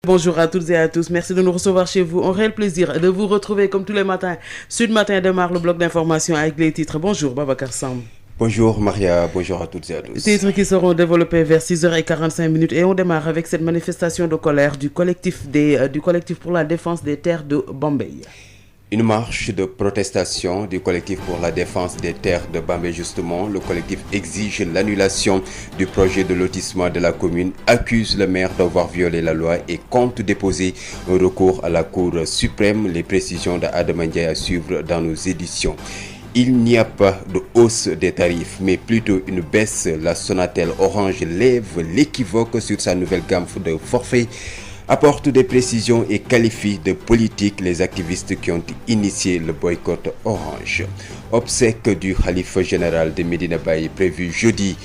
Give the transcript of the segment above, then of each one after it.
Bonjour à toutes et à tous, merci de nous recevoir chez vous. Un réel plaisir de vous retrouver comme tous les matins. Sud Matin démarre le bloc d'information avec les titres. Bonjour Babacar Samb. Bonjour Maria, bonjour à toutes et à tous. Titres qui seront développés vers 6h45 et on démarre avec cette manifestation de colère du collectif pour la défense des terres de Bambey. Une marche de protestation du collectif pour la défense des terres de Bambey. Justement, le collectif exige l'annulation du projet de lotissement de la commune, accuse le maire d'avoir violé la loi et compte déposer un recours à la Cour suprême. Les précisions d'Adama Ndiaye à suivre dans nos éditions. Il n'y a pas de hausse des tarifs, mais plutôt une baisse. La Sonatel Orange lève l'équivoque sur sa nouvelle gamme de forfait, apporte des précisions et qualifie de politique les activistes qui ont initié le boycott Orange. Obsèque du khalife général de Medina Baye prévu jeudi.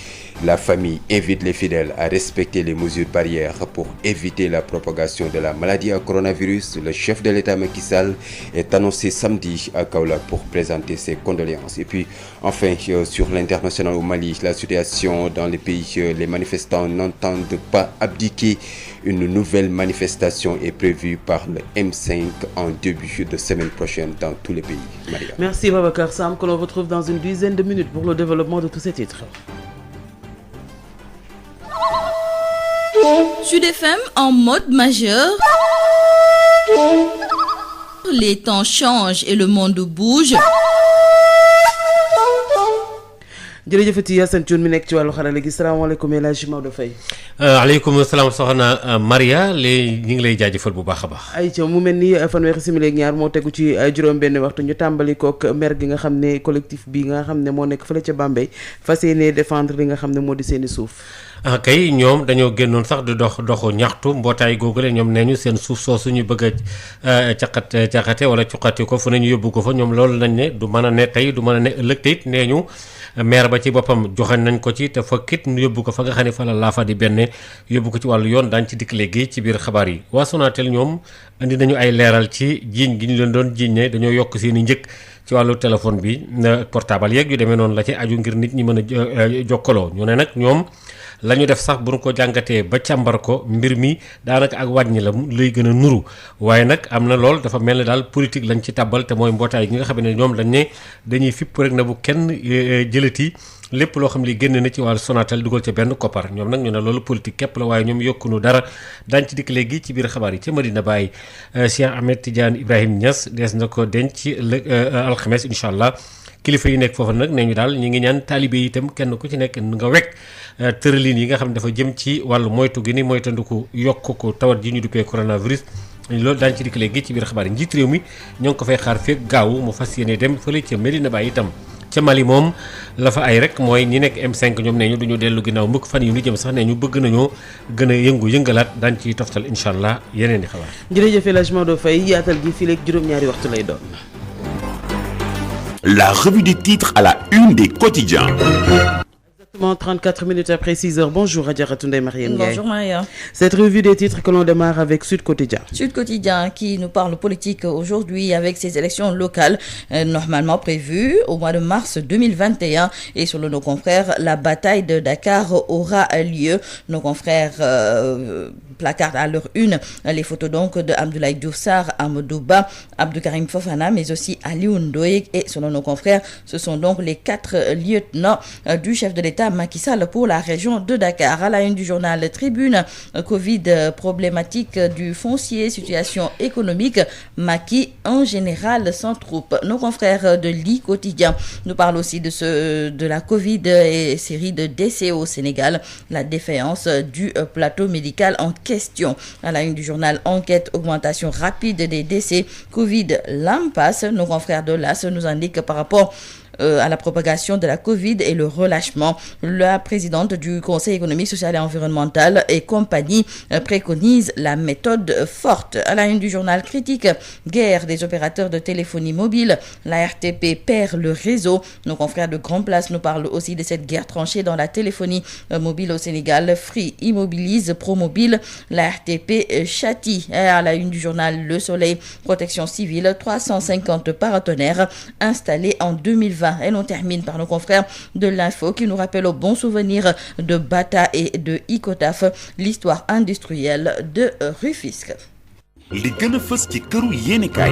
La famille invite les fidèles à respecter les mesures barrières pour éviter la propagation de la maladie à coronavirus. Le chef de l'État Macky Sall est annoncé samedi à Kaolack pour présenter ses condoléances. Et puis enfin sur l'international au Mali, la situation dans les pays, les manifestants n'entendent pas abdiquer. Une nouvelle manifestation est prévue par le M5 en début de semaine prochaine dans tous les pays. Maria. Merci Babacar Samb, que l'on retrouve dans une dizaine de minutes pour le développement de tous ces titres. Sud FM en mode majeur. Les temps changent et le monde bouge. jërëjëfati Yacine Thioune mi nekk ci wàllu xarala gi salaamaaleykum El Hadj Maodo Faye. aleykum salaam soxna Maria léegi ñu ngi lay jaajëfal bu baax a baax. ayca mu mel ni fanweeri simili ak ñaar moo tegu ci juróom-benn waxtu ñu tàmbali kook mer gi nga xam ne collectif bi nga xam ne moo nekk fële ca Bambey fas yéene défendre li nga xam ne moo di seeni suuf. kay ñoom dañoo génnoon sax di doxu ñaxtu mbootaay googule ñoom nee ñu seen suuf soosu ñu bëgg a caqate wala cuqati ko fu ne ñu yóbbu ko fa ñoom loolu nañ ne du mën a ne tey du mën a ne ëllëg te it nee ñu maire ba ci boppam joxañ nañ ko ci te fa kit ñu yóbbu ko fa nga xam ne fa la laafa di benn yóbbu ko ci wàllu yoon daañ ci dikk léegi ci biir xabaar yi. waa Sonatel ñoom indi nañu ay leeral ci jiiñ gi ñu leen doon jiiñ ne dañoo yokk seeni njëkk ci wàllu téléphone bi portable yeeg yu demee noonu la ci aju ngir nit ñi mën a jokkaloo ñu ne nag ñoom la ñu def sax bu ñu ko jàngatee ba càmbar ko mbir mi daanaka ak wàññi la lay gën a nuru waaye nag am na lool dafa mel ne daal politique lañ ci tàbbal te mooy mbootaay gi nga xam ne ñoom dañ ne dañuy fipp rek na bu kenn jëlati lépp loo xam li génn na ci wàllu Sonatel dugal ca benn koppar ñoom nag ñu ne loolu politique képp la waaye ñoom yokkunu dara daañ ci dikk léegi ci biir xabaar yi ca Medina Baye Cheikh Ahmed Tidiane Ibrahim Niass dees na ko denc alxames incha allah kilifa yi nekk foofu nag nee ñu daal ñu ngi ñaan taalibe yi itam kenn ku ci nekk nga wekk tërëlin yi nga xam ne dafa jëm ci wàllu moytu gi ni moytandiku yokk ko tawat ji ñu duppee coronavirus loolu daañu ci dikk léegi ci biir xabaar yi njiit réew mi ñoo ngi ko fay xaar feeg gaaw mu fas yéene dem fële ca Medina Baye itam ca Mali moom la fa ay rek mooy ñi nekk M5 ñoom nee ñu duñu dellu ginnaaw mbëkk fan yu ñu jëm sax nee ñu bëgg nañoo gën a yëngalaat daañu ciy toftal incha allah yeneen i xabaar. jërëjëf El Hadj Maodo Faye yaatal gi fii léegi juróom-ñaari waxtu lay doon. La revue des titres à la une des quotidiens. Exactement 34 minutes après 6h. Bonjour Adjaratou Ndeye Marième Ndiaye. Bonjour Maria. Cette revue des titres que l'on démarre avec Sud Quotidien. Sud Quotidien qui nous parle politique aujourd'hui avec ces élections locales normalement prévues au mois de mars 2021 et selon nos confrères la bataille de Dakar aura lieu. Nos confrères placardent à leur une les photos donc de Abdoulaye Diouf Sarr, Amadou Ba, Abdou Karim Fofana mais aussi Aliou Ndoye et selon nos confrères ce sont donc les 4 lieutenants du chef de l'État Macky Sall pour la région de Dakar. À la une du journal Tribune, Covid, problématique du foncier, situation économique, Macky en général sans troupe. Nos confrères de l'I Quotidien nous parlent aussi de la Covid et série de décès au Sénégal, la défaillance du plateau médical en question. À la une du journal Enquête, augmentation rapide des décès, Covid, l'impasse. Nos confrères de l'As nous indiquent par rapport à la propagation de la Covid et le relâchement. La présidente du Conseil économique, social et environnemental et compagnie préconise la méthode forte. À la une du journal Critique, guerre des opérateurs de téléphonie mobile, la RTP perd le réseau. Nos confrères de Grand Place nous parlent aussi de cette guerre tranchée dans la téléphonie mobile au Sénégal. Free immobilise Promobile, la RTP châtie. À la une du journal Le Soleil, protection civile, 350 paratonnerres installés en 2020 2020. Et l'on termine par nos confrères de l'Info qui nous rappellent au bon souvenir de Bata et de Icotaf l'histoire industrielle de Rufisque. li gën a fës ci këru yéenekaay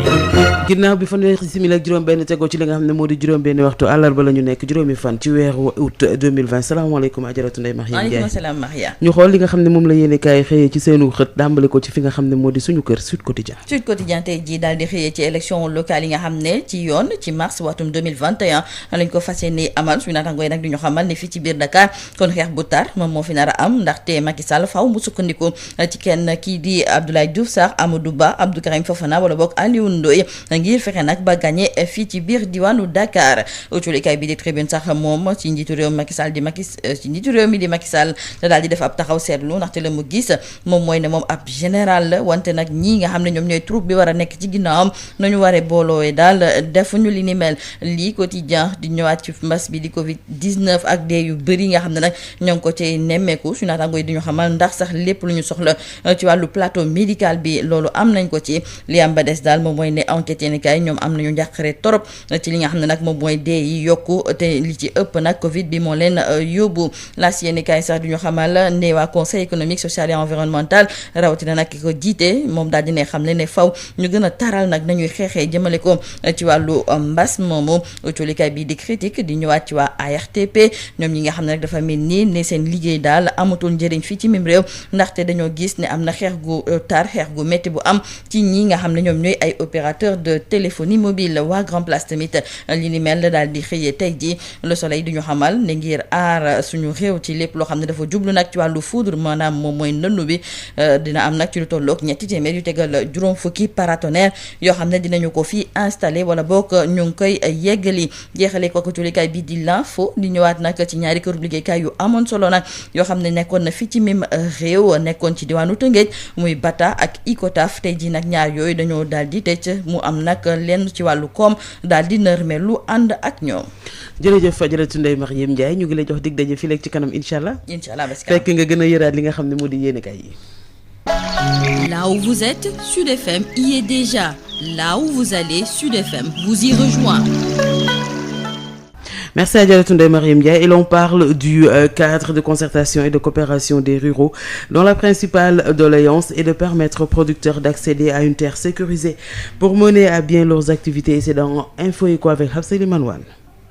ginnaaw bi fanweeri simili ak juróom-benn tegoo ci li nga xam ne moo di juróom-benn waxtu àllarba la ñu nekk juróomi fan ci weeru août 2020 salaamaaleykum ajaratu Ndeye Mariam Ndiaye. waaleykum salaam Maria. ñu xool li nga xam ne moom la yéenekaay xëyee ci seenu xët dàmbale ko ci fi nga xam ne moo di suñu kër Sud Quotidien. Sud Quotidien tey jii daal di xëyee ci élection locale yi nga xam ne ci yoon ci mars watum 2021 lañ ko fas yéene amal suñu naataangoo yi nag di ñu xamal ne fii ci biir Dakar kon xeex bu tar moom moo fi nar a am ndaxte Macky Sall faaw mu sukkandiku ci kenn kii di Abdoulaye Diouf Sarr Amadou Ba Abdou Karim Fofana wala boog Aliou Ndoye ngir fexe nag ba gagné fii ci biir diwaanu Dakar autolikaay bi di Tribune sax moom ci njiitu réew Macky Sall ci njiitu réew mi di Macky Sall la daal di def ab taxaw seetlu ndaxte la mu gis moom mooy ne moom ab général la wante nag ñii nga xam ne ñoom ñooy troupe bi war a nekk ci ginnaawam nañu waree booloowe daal defuñu li ni mel lii Quotidien di ñëwaat ci mbas bi di Covid 19 ak dee yu bëri nga xam ne nag ñoo ngi ko ci nemmeeku su naataangoo yi di ñu xamal ndax sax lépp lu ñu soxla ci wàllu plateau médical bi loolu am nañ ko ci li am ba des daal moom mooy ne enquête yéen kaay ñoom am nañu njàqare torop ci li nga xam ne nag moom mooy dee yi yokku te li ci ëpp nag Covid bi moo leen yóbbu laas yéen kaay sax du ñu xamal ne waa conseil économique social et environnemental rawatina nag ki ko jiite moom daal di ne xam ne faw ñu gën a taral nag nañuy xeexee jëmale ko ci wàllu mbas moomu autolikaay bi di critique di ñëwaat ci waa ARTP ñoom ñi nga xam ne nag dafa mel nii ne seen liggéey daal amatul njëriñ fii ci mim réew ndaxte dañoo gis ne am na xeex gu tar xeex gu métti bu am ci ñi nga xam ne ñoom ñooy ay opérateur de téléphonie mobile waa Grand Place tamit li ni mel daal di xëyee tey ji Le Soleil di ñu xamal ne ngir aar suñu réew ci lépp loo xam ne dafa jublu nag ci wàllu foudre maanaam moom mooy ndënnu bi dina am nag ci lu tolloog ñetti téeméer yu tegal juróom fukki paratonnerre yoo xam ne dinañu ko fii installé wala boog ñu ngi koy yeggali jeexale ko tulikaay bi di l'info di ñëwaat nag ci ñaari këru liggéeykaay yu amoon solo nag yoo xam ne nekkoon na fii ci mim réew nekkoon ci diwaanu Tëngéej muy Bata ak Icotaf tey ji nag ñaar yooyu dañoo daal di tëj mu am nag lenn ci wàllu koom daal di nërmee lu ànd ak ñoom. jërëjëf Adjaratou Ndeye Mariam Ndiaye ñu ngi lay jox dig daje fii léegi ci kanam incha allah. incha allah fekk nga gën a yëraat li nga xam ne moo di yéenekaay yi. Là où vous êtes, Sud FM y est déjà. Là où vous allez, Sud FM vous y rejoint. Merci Adjaratou Ndeye Mariam Ndiaye et l'on parle du cadre de concertation et de coopération des ruraux dont la principale doléance est de permettre aux producteurs d'accéder à une terre sécurisée pour mener à bien leurs activités. C'est dans Info Éco avec Hafsali Manouane.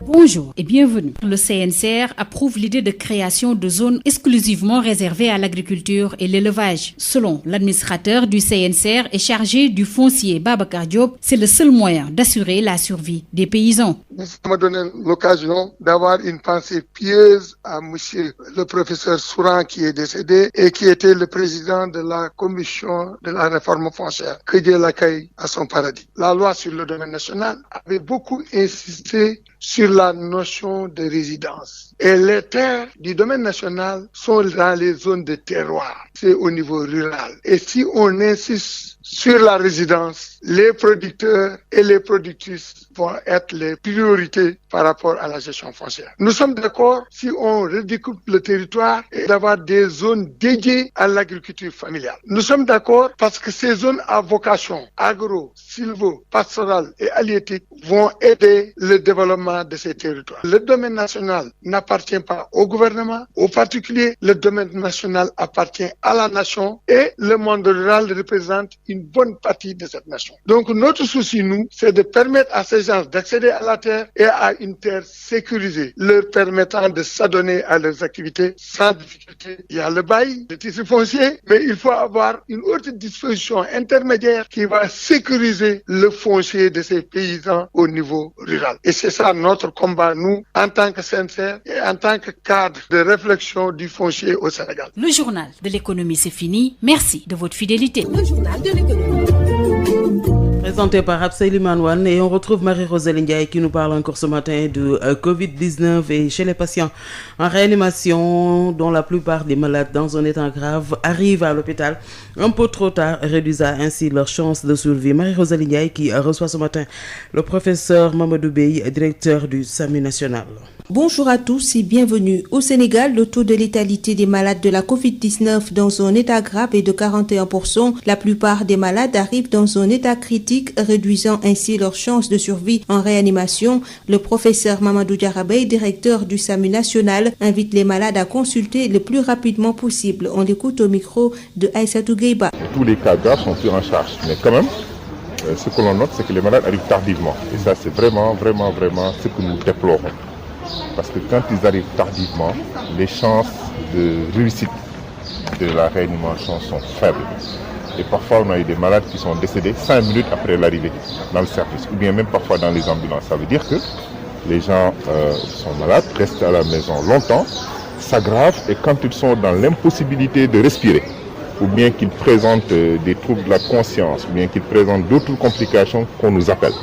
Bonjour et bienvenue. Le CNCR approuve l'idée de création de zones exclusivement réservées à l'agriculture et l'élevage. Selon l'administrateur du CNCR et chargé du foncier Babacar Diop, c'est le seul moyen d'assurer la survie des paysans. Ça m'a donné l'occasion d'avoir une pensée pieuse à monsieur le professeur Souran qui est décédé et qui était le président de la commission de la réforme foncière. Que Dieu l'accueille à son paradis. La loi sur le domaine national avait beaucoup insisté sur la notion de résidence. Et les terres du domaine national sont dans les zones de terroir. C'est au niveau rural. Et si on insiste sur la résidence, les producteurs et les productrices vont être les priorités par rapport à la gestion foncière. Nous sommes d'accord si on redécoupe le territoire et d'avoir des zones dédiées à l'agriculture familiale. Nous sommes d'accord parce que ces zones à vocation agro, sylvo, pastorale et halieutique vont aider le développement de ces territoires. Le domaine national n'appartient pas au gouvernement, aux particuliers. Le domaine national appartient à la nation et le monde rural représente une bonne partie de cette nation. Donc notre souci, nous, c'est de permettre à ces gens d'accéder à la terre et à une terre sécurisée, leur permettant de s'adonner à leurs activités sans difficulté. Il y a le bail, le titre foncier, mais il faut avoir une autre disposition intermédiaire qui va sécuriser le foncier de ces paysans au niveau rural. Et c'est ça notre combat, nous, en tant que CNCR et en tant que cadre de réflexion du foncier au Sénégal. Le journal de l'économie, c'est fini. Merci de votre fidélité. Le journal de l'économie. Présenté par Hafsali Manouane et on retrouve Marie-Roselle Ndiaye qui nous parle encore ce matin de Covid-19 et chez les patients en réanimation dont la plupart des malades dans un état grave arrivent à l'hôpital un peu trop tard, réduisant ainsi leurs chances de survie. Marie-Roselle Ndiaye qui reçoit ce matin le professeur Mamadou Bey, directeur du SAMU national. Bonjour à tous et bienvenue. Au Sénégal, le taux de létalité des malades de la Covid-19 dans un état grave est de 41%. La plupart des malades arrivent dans un état critique symptomatiques, réduisant ainsi leurs chances de survie en réanimation. Le professeur Mamadou Diarabey, directeur du SAMU national, invite les malades à consulter le plus rapidement possible. On l'écoute au micro de Aïssatou Gueiba. Tous les cas graves sont pris en charge, mais quand même, ce que l'on note, c'est que les malades arrivent tardivement. Et ça, c'est vraiment ce que nous déplorons. Parce que quand ils arrivent tardivement, les chances de réussite de la réanimation sont faibles. Et parfois, on a eu des malades qui sont décédés 5 minutes après l'arrivée dans le service, ou bien même parfois dans les ambulances. Ça veut dire que les gens sont malades, restent à la maison longtemps, s'aggravent, et quand ils sont dans l'impossibilité de respirer, ou bien qu'ils présentent des troubles de la conscience, ou bien qu'ils présentent d'autres complications, qu'on nous appelle.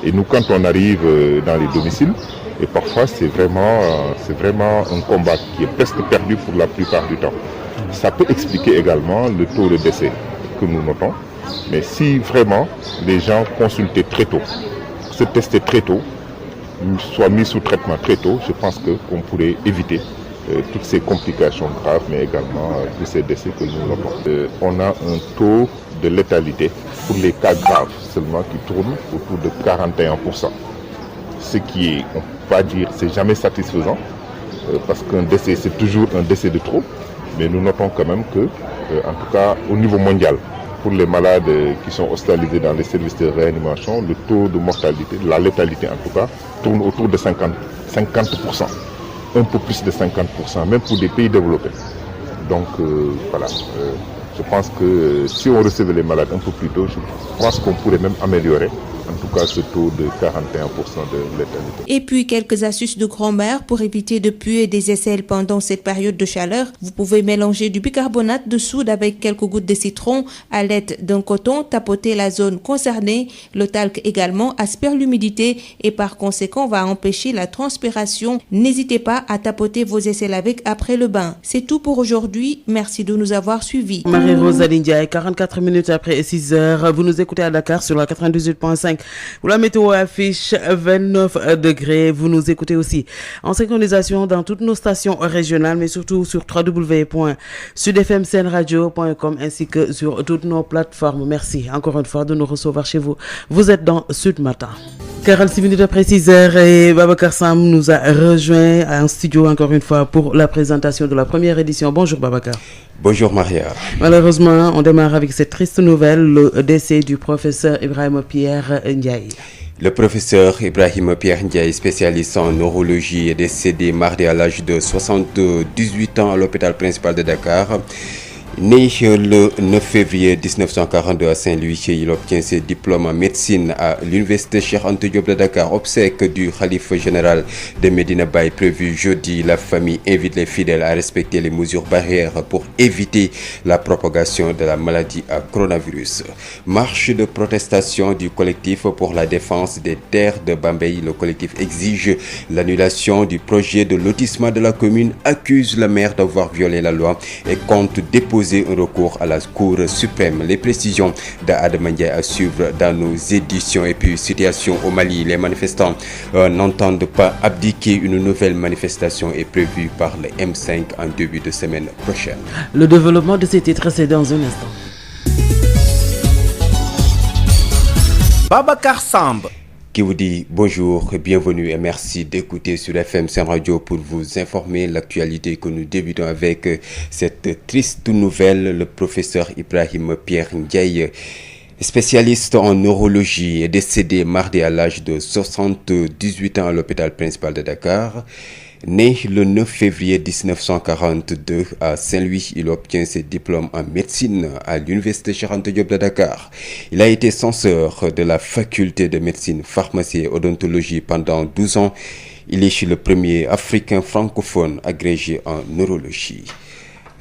Et nous, quand on arrive dans les domiciles, et parfois c'est vraiment un combat qui est presque perdu pour la plupart du temps. Ça peut expliquer également le taux de décès que nous notons, mais si vraiment les gens consultaient très tôt, se testaient très tôt, soient mis sous traitement très tôt, je pense qu'on pourrait éviter toutes ces complications graves, mais également tous ces décès que nous notons. On a un taux de létalité pour les cas graves seulement qui tourne autour de 41%. Ce qui est, on peut pas dire, c'est jamais satisfaisant, parce qu'un décès, c'est toujours un décès de trop, mais nous notons quand même que, en tout cas au niveau mondial, pour les malades qui sont hospitalisés dans les services de réanimation, le taux de mortalité, la létalité en tout cas, tourne autour de 50%. Un peu plus de 50%, même pour des pays développés. Donc voilà, je pense que si on recevait les malades un peu plus tôt, je pense qu'on pourrait même améliorer en tout cas ce taux de 41% de létalité. Et puis quelques astuces de grand-mère pour éviter de puer des aisselles pendant cette période de chaleur. Vous pouvez mélanger du bicarbonate de soude avec quelques gouttes de citron à l'aide d'un coton, tapoter la zone concernée. Le talc également aspire l'humidité et par conséquent va empêcher la transpiration. N'hésitez pas à tapoter vos aisselles avec après le bain. C'est tout pour aujourd'hui. Merci de nous avoir suivis. Marie-Rosalie Ndiaye, 44 minutes après 6 heures. Vous nous écoutez à Dakar sur la 98.5. Où la météo affiche 29 degrés. Vous nous écoutez aussi en synchronisation dans toutes nos stations régionales, mais surtout sur www.sudfmsenradio.com ainsi que sur toutes nos plateformes. Merci encore une fois de nous recevoir chez vous. Vous êtes dans Sud Matin. 46 minutes après 6 heures et Babacar Sam nous a rejoint en studio encore une fois pour la présentation de la première édition. Bonjour Babacar. Bonjour Maria. Malheureusement, on démarre avec cette triste nouvelle, le décès du professeur Ibrahima Pierre Ndiaye. Le professeur Ibrahima Pierre Ndiaye, spécialiste en neurologie, est décédé mardi à l'âge de 78 ans à l'hôpital principal de Dakar. Né le 9 février 1942 à Saint-Louis, il obtient ses diplômes en médecine à l'université Cheikh Anta Diop de Dakar. Obsèques du khalife général de Medina Baye prévu jeudi. La famille invite les fidèles à respecter les mesures barrières pour éviter la propagation de la maladie à coronavirus. Marche de protestation du collectif pour la défense des terres de Bambey. Le collectif exige l'annulation du projet de lotissement de la commune, accuse le maire d'avoir violé la loi et compte déposer un recours à la Cour suprême. Les précisions d'Adama Ndiaye à suivre dans nos éditions. Et puis, situation au Mali. Les manifestants n'entendent pas abdiquer. Une nouvelle manifestation est prévue par le M5 en début de semaine prochaine. Le développement de ces titres, c'est dans un instant. Babacar Samb qui vous dit bonjour, bienvenue et merci d'écouter sur FM Sen Radio pour vous informer l'actualité que nous débutons avec cette triste nouvelle. Le professeur Ibrahima Pierre Ndiaye, spécialiste en neurologie, est décédé mardi à l'âge de 78 ans à l'hôpital principal de Dakar. Né le 9 février 1942 à Saint-Louis, il obtient ses diplômes en médecine à l'université Cheikh Anta Diop de Dakar. Il a été censeur de la faculté de médecine, pharmacie et odontologie pendant 12 ans. Il est le premier Africain francophone agrégé en neurologie.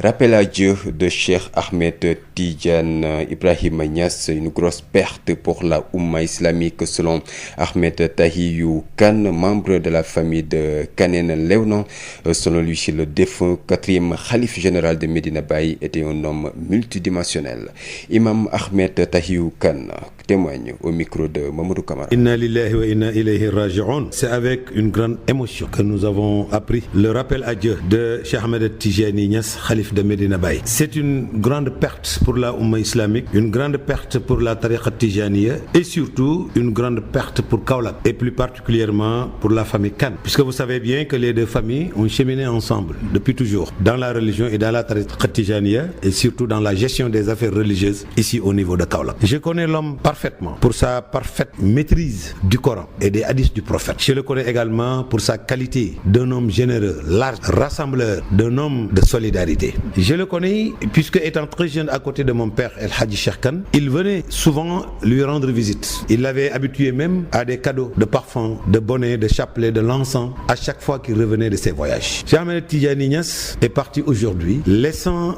Rappel à Dieu de Cheikh Ahmed Tidiane Ibrahima Niass, une grosse perte pour la Oumma islamique selon Ahmed Tahiyou Kane, membre de la famille de Kanen Léonon. Selon lui, le défunt 4e khalife général de Medina Baye était un homme multidimensionnel. Imam Ahmed Tahiyou Kane témoigne au micro de Mamadou Kamara. Inna lillahi wa inna ilayhi raji'un. C'est avec une grande émotion que nous avons appris le rappel à Dieu de Cheikh Ahmed Tidiane Niass, khalife khalif de Medina Baye. C'est une grande perte pour la Oumma islamique, une grande perte pour la tariqa Tijaniya et surtout une grande perte pour Kaolack et plus particulièrement pour la famille Kane. Puisque vous savez bien que les deux familles ont cheminé ensemble depuis toujours dans la religion et dans la tariqa Tijaniya et surtout dans la gestion des affaires religieuses ici au niveau de Kaolack. Je connais l'homme parfaitement pour sa parfaite maîtrise du Coran et des hadiths du prophète. Je le connais également pour sa qualité d'un homme généreux, large, rassembleur, d'un homme de solidarité. Je le connais puisque étant très jeune à côté de mon père El Hadji Cheikh Kane, il venait souvent lui rendre visite. Il l'avait habitué même à des cadeaux de parfums, de bonnets, de chapelets, de l'encens à chaque fois qu'il revenait de ses voyages. Cheikh Ahmed Tidiane Niasse est parti aujourd'hui, laissant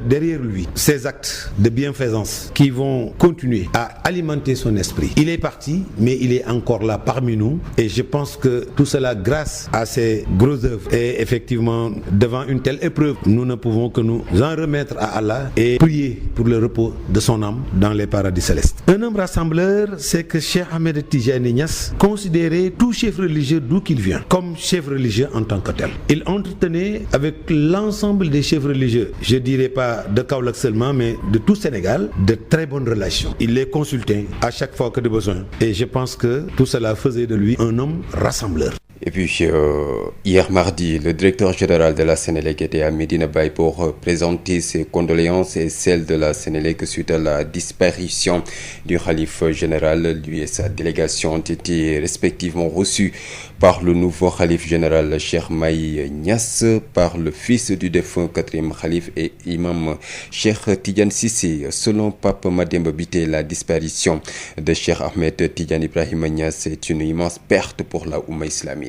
derrière lui ses actes de bienfaisance qui vont continuer à alimenter son esprit. Il est parti, mais il est encore là parmi nous et je pense que tout cela grâce à ses grosses œuvres. Et effectivement, devant une telle épreuve, nous ne pouvons que nous en remettre à Allah et prier pour le repos de son âme dans les paradis célestes. Un homme rassembleur, c'est que Cheikh Ahmed Tidiane Niasse considérait tout chef religieux d'où qu'il vient comme chef religieux en tant que tel. Il entretenait avec l'ensemble des chefs religieux, je dirais pas de Kaolack seulement, mais de tout Sénégal, de très bonnes relations. Il les consultait à chaque fois que de besoin. Et je pense que tout cela faisait de lui un homme rassembleur. Et puis, hier mardi, le directeur général de la Sénélec était à Medina Baye pour présenter ses condoléances et celles de la Sénélec suite à la disparition du khalife général. Lui et sa délégation ont été respectivement reçus par le nouveau khalife général Cheikh Mahi Niass, par le fils du défunt quatrième khalife et imam Cheikh Tidiane Cissé. Selon Pape Mademba Biteye, la disparition de Cheikh Ahmed Tidiane Ibrahima Niass est une immense perte pour la Oumma islamique.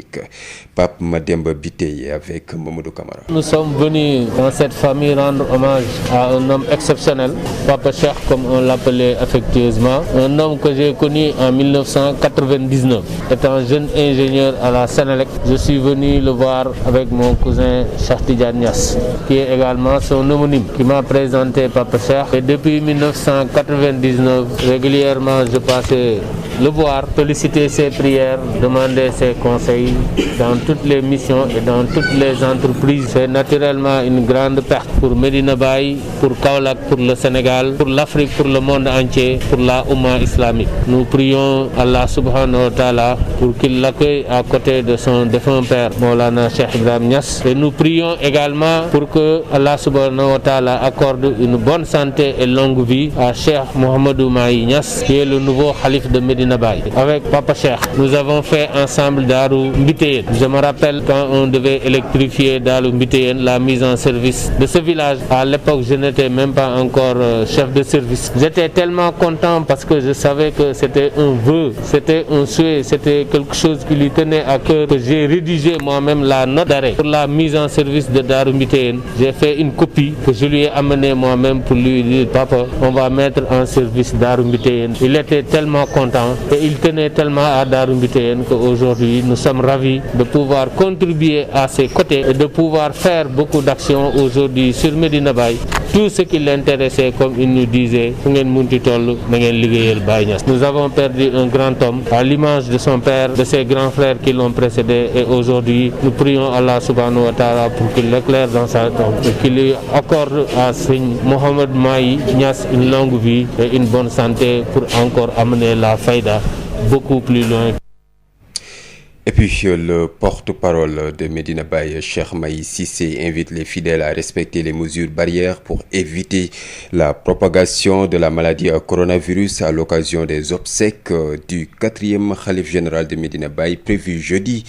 Pape Mademba Biteye avec Mamadou Camara. Nous sommes venus dans cette famille rendre hommage à un homme exceptionnel, Papa Cheikh comme on l'appelait affectueusement, un homme que j'ai connu en 1999. Étant jeune ingénieur à la Sénélec, je suis venu le voir avec mon cousin Cheikh Tidiane Niass, qui est également son homonyme, qui m'a présenté Papa Cheikh. Et depuis 1999, régulièrement je passais le voir, solliciter ses prières, demander ses conseils dans toutes les missions et dans toutes les entreprises. C'est naturellement une grande perte pour Medina Baye, pour Kaolack, pour le Sénégal, pour l'Afrique, pour le monde entier, pour la Oumma islamique. Nous prions Allah subhanahu wa ta'ala pour qu'il l'accueille à côté de son défunt père, Maulana Cheikh Ibrahim Niass. Et nous prions également pour que Allah subhanahu wa ta'ala accorde une bonne santé et longue vie à Cheikh Mohamedou Mahi Niass, qui est le nouveau khalife de Medina Baye. Avec Papa Cheikh, nous avons fait ensemble Darou Mbiteyen. Je me rappelle quand on devait électrifier Darou Mbiteyen, la mise en service de ce village. À l'époque, je n'étais même pas encore chef de service. J'étais tellement content parce que je savais que c'était un vœu, c'était un souhait, c'était quelque chose qui lui tenait à cœur, que j'ai rédigé moi-même la note d'arrêt pour la mise en service de Darou Mbiteyen. J'ai fait une copie que je lui ai amenée moi-même pour lui dire: papa, on va mettre en service Darou Mbiteyen. Il était tellement content et il tenait tellement à Darou Mbiteyen qu'aujourd'hui nous sommes ravis de pouvoir contribuer à ses côtés et de pouvoir faire beaucoup d'actions aujourd'hui sur Medina Baye. Tout ce qui l'intéressait, comme il nous disait, nous avons perdu un grand homme à l'image de son père, de ses grands frères qui l'ont précédé, et aujourd'hui nous prions Allah subhanahu wa ta'ala pour qu'il l'éclaire dans sa tombe et qu'il lui accorde à Seigne Mohamed Mahi Niass une longue vie et une bonne santé pour encore amener la faïda beaucoup plus loin. Et puis le porte-parole de Medina Baye, Cheikh Mahi Cissé, invite les fidèles à respecter les mesures barrières pour éviter la propagation de la maladie à coronavirus à l'occasion des obsèques du quatrième khalife général de Medina Baye prévu jeudi.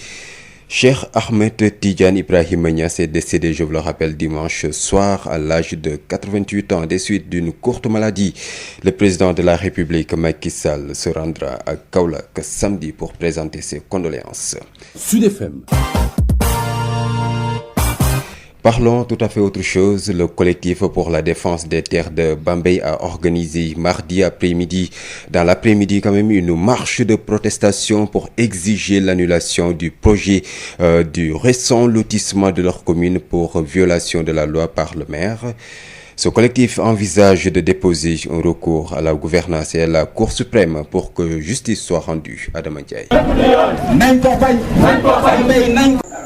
Cheikh Ahmed Tidiane Ibrahima Niass est décédé, je vous le rappelle, dimanche soir à l'âge de 88 ans des suites d'une courte maladie. Le président de la République, Macky Sall, se rendra à Kaolack samedi pour présenter ses condoléances. Sud FM. Parlons tout à fait autre chose. Le collectif pour la défense des terres de Bambey a organisé mardi après-midi, dans l'après-midi quand même, une marche de protestation pour exiger l'annulation du projet du récent lotissement de leur commune pour violation de la loi par le maire. Ce collectif envisage de déposer un recours à la gouvernance et à la Cour suprême pour que justice soit rendue. Adama Ndiaye.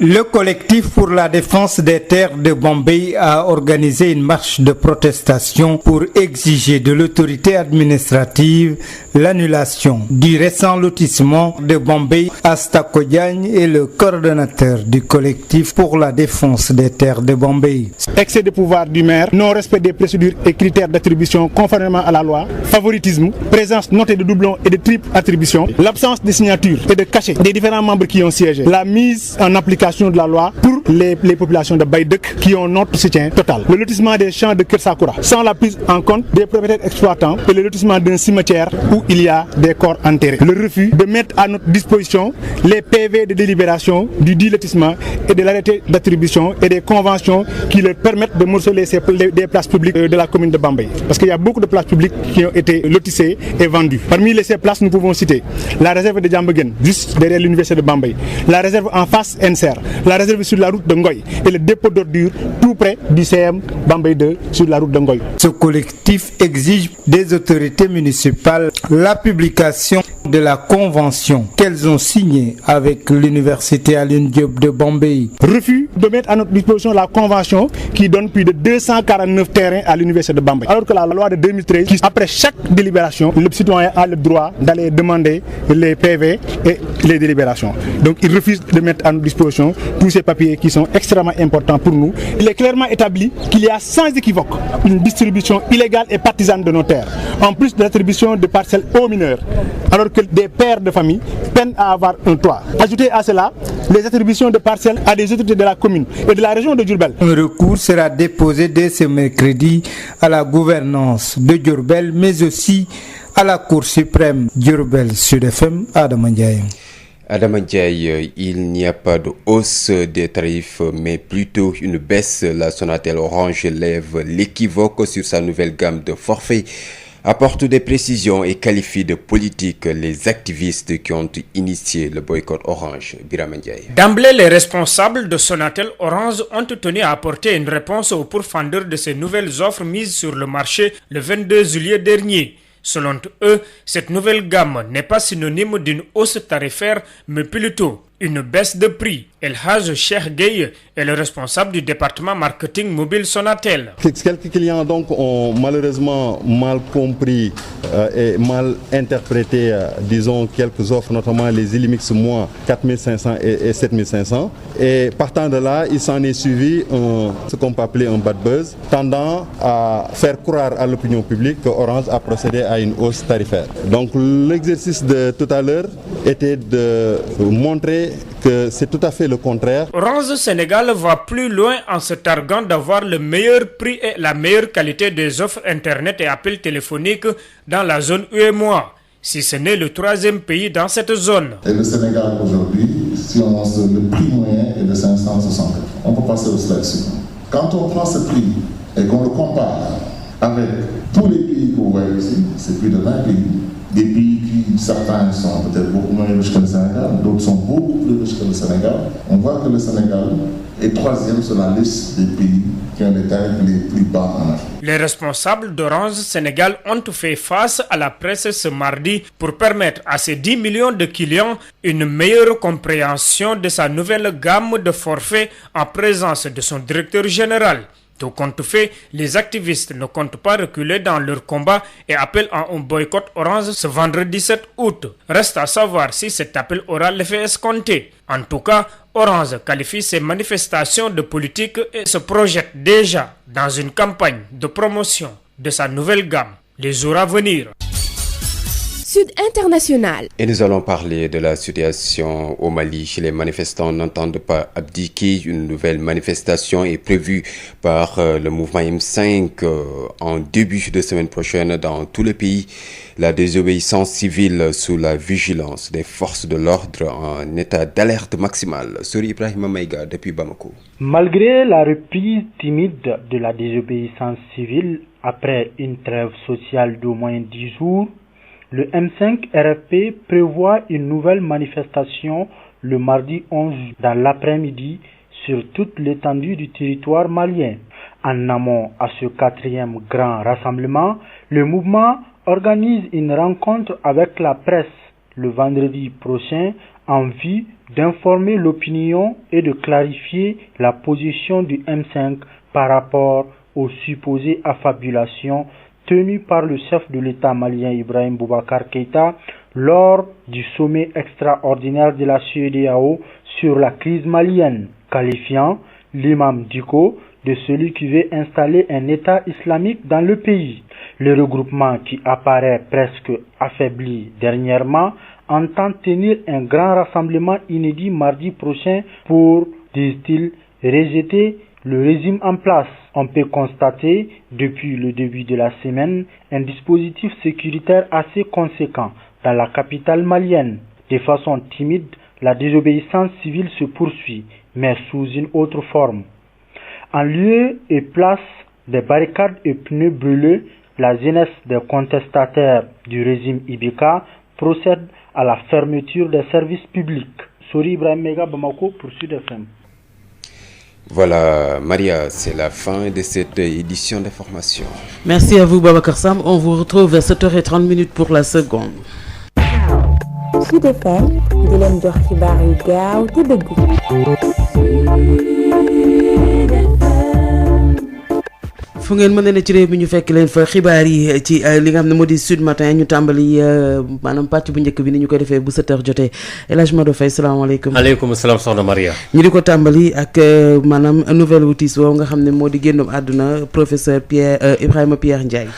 Le collectif pour la défense des terres de Bambey a organisé une marche de protestation pour exiger de l'autorité administrative l'annulation du récent lotissement de Bambey. Asta Kodiagne est le coordonnateur du collectif pour la défense des terres de Bambey. Excès de pouvoir du maire, non-respect des procédures et critères d'attribution conformément à la loi, favoritisme, présence notée de doublons et de triple attribution, l'absence de signature et de cachet des différents membres qui ont siégé, la mise en application de la loi pour les populations de Baïdek qui ont notre soutien total. Le lotissement des champs de Kersakura sans la prise en compte des propriétaires exploitants et le lotissement d'un cimetière où il y a des corps enterrés. Le refus de mettre à notre disposition les PV de délibération du dit lotissement et de l'arrêté d'attribution et des conventions qui leur permettent de morceler des places publiques de la commune de Bambey. Parce qu'il y a beaucoup de places publiques qui ont été lotissées et vendues. Parmi ces places, nous pouvons citer la réserve de Djambegen, juste derrière l'université de Bambey, la réserve en face NSER, la réserve sur la route de Ngoy et le dépôt d'ordures tout près du CM Bambey 2 sur la route de Ngoy. Ce collectif exige des autorités municipales la publication de la convention qu'elles ont signée avec l'université Alioune Diop de Bambey. Refus de mettre à notre disposition la convention qui donne plus de 249 terrains à l'université de Bambey. Alors que la loi de 2013, qui, après chaque délibération, le citoyen a le droit d'aller demander les PV et les délibérations. Donc il refuse de mettre à notre disposition tous ces papiers qui sont extrêmement importants pour nous. Il est clairement établi qu'il y a sans équivoque une distribution illégale et partisane de nos terres, en plus de l'attribution de parcelles aux mineurs, alors que des pères de famille peinent à avoir un toit. Ajoutez à cela les attributions de parcelles à des autorités de la commune et de la région de Diourbel. Un recours sera déposé dès ce mercredi à la gouvernance de Diourbel, mais aussi à la Cour suprême. Diourbel Sud FM, Adama Ndiaye. Adama Ndiaye, il n'y a pas de hausse des tarifs, mais plutôt une baisse. La Sonatel Orange lève l'équivoque sur sa nouvelle gamme de forfaits, apporte des précisions et qualifie de politique les activistes qui ont initié le boycott Orange. Birame Ndiaye. D'emblée, les responsables de Sonatel Orange ont tenu à apporter une réponse aux pourfendeurs de ces nouvelles offres mises sur le marché le 22 juillet dernier. Selon eux, cette nouvelle gamme n'est pas synonyme d'une hausse tarifaire, mais plutôt une baisse de prix. El Hadj Cheikh Gueye est le responsable du département marketing mobile Sonatel. Quelques clients donc ont malheureusement mal compris et mal interprété, disons, quelques offres, notamment les Illimix Moins 4500 et 7500. Et partant de là, il s'en est suivi ce qu'on peut appeler un bad buzz, tendant à faire croire à l'opinion publique que Orange a procédé à une hausse tarifaire. Donc l'exercice de tout à l'heure était de montrer que c'est tout à fait le contraire. Orange Sénégal va plus loin en se targuant d'avoir le meilleur prix et la meilleure qualité des offres Internet et appels téléphoniques dans la zone UEMOA, si ce n'est le troisième pays dans cette zone. Et le Sénégal aujourd'hui, si on lance le prix moyen est de 560, on peut passer au slide suivant. Quand on prend ce prix et qu'on le compare avec tous les pays que vous voyez ici, c'est plus de 20 pays. Des pays qui, certains sont peut-être beaucoup moins riches que le Sénégal, d'autres sont beaucoup plus riches que le Sénégal. On voit que le Sénégal est troisième sur la liste des pays qui ont les tarifs les plus bas en Afrique. Les responsables d'Orange Sénégal ont fait face à la presse ce mardi pour permettre à ces 10 millions de clients une meilleure compréhension de sa nouvelle gamme de forfaits en présence de son directeur général. Tout compte fait, les activistes ne comptent pas reculer dans leur combat et appellent à un boycott Orange ce vendredi 7 août. Reste à savoir si cet appel aura l'effet escompté. En tout cas, Orange qualifie ces manifestations de politique et se projette déjà dans une campagne de promotion de sa nouvelle gamme les jours à venir. Sud International. Et nous allons parler de la situation au Mali. Les manifestants n'entendent pas abdiquer. Une nouvelle manifestation est prévue par le mouvement M5 en début de semaine prochaine dans tout le pays. La désobéissance civile sous la vigilance des forces de l'ordre en état d'alerte maximale. Suri Ibrahima Maïga depuis Bamako. Malgré la reprise timide de la désobéissance civile après une trêve sociale d'au moins 10 jours, le M5 RFP prévoit une nouvelle manifestation le mardi 11 dans l'après-midi sur toute l'étendue du territoire malien. En amont à ce 4e grand rassemblement, le mouvement organise une rencontre avec la presse le vendredi prochain en vue d'informer l'opinion et de clarifier la position du M5 par rapport aux supposées affabulations tenues par le chef de l'État malien Ibrahim Boubacar Keïta lors du sommet extraordinaire de la CEDEAO sur la crise malienne, qualifiant l'imam Dicko de celui qui veut installer un État islamique dans le pays. Le regroupement, qui apparaît presque affaibli dernièrement, entend tenir un grand rassemblement inédit mardi prochain pour, disent-ils, rejeter le régime en place. On peut constater, depuis le début de la semaine, un dispositif sécuritaire assez conséquent dans la capitale malienne. De façon timide, la désobéissance civile se poursuit, mais sous une autre forme. En lieu et place des barricades et pneus brûlés, la jeunesse des contestataires du régime Ibeka procède à la fermeture des services publics. Sori Ibrahim Mega Bamako pour Sud FM. Voilà, Maria, c'est la fin de cette édition d'information. Merci à vous, Babacar Sam. On vous retrouve à 7h30 pour la seconde. Sud FM di leen jox xibaar yu gaaw te dëggu. fu ngeen mën a ne ci réew mi ñu fekk leen fa xibaar yi ci li nga xam ne moo di Sud Matin ñu tàmbali maanaam pàcc bu njëkk bi ni ñu koy defee bu 7h jotee El Hadj Madou Faye salaamaaleykum. aleykum salaam soxna Maria. ñu di ko tàmbali ak maanaam nouvelle bu tiis boobu nga xam ne moo di génnum àdduna professeur Ibrahima Pierre Ndiaye.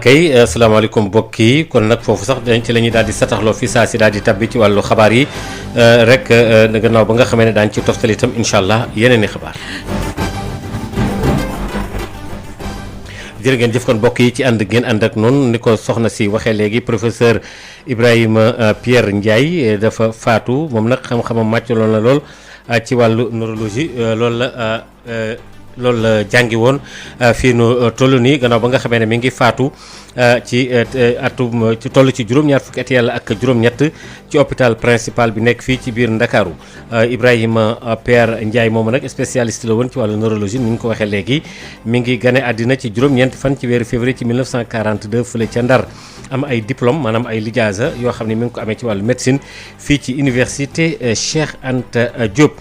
kay asalaamaaleykum mbokk yi kon nag foofu sax dañ ci la ñuy daal di sataxloo fi saa si daal di tabbi ci wàllu xabaar yi rek gannaaw ba nga xamee ne daañu ci toftal itam incha allah yeneen i xabaar. jërë ngeen jëf kon mbokk yi ci ànd ngeen ànd ak noonu ni ko soxna si waxee léegi professeur Ibrahima Pierre Ndiaye dafa faatu moom nag xam-xamam màccaloon na lool ci wàllu neurologie loolu la jàngi woon fii nu toll nii gannaaw ba nga xamee ne mi ngi faatu ci atum ci toll ci juróom-ñaar fukki at yàlla ak juróom-ñett ci hôpital principal bi nekk fii ci biir Ndakaaru Ibrahima Pierre Ndiaye moomu nag spécialiste la woon ci wàllu neurologie ni ñu ko waxee léegi mi ngi gane àddina ci juróom-ñeenti fan ci weeru février ci 1942 fële ca Ndar am ay diplôme maanaam ay lijaasa yoo xam ne mi ngi ko amee ci wàllu médecine fii ci université Cheikh Anta Diop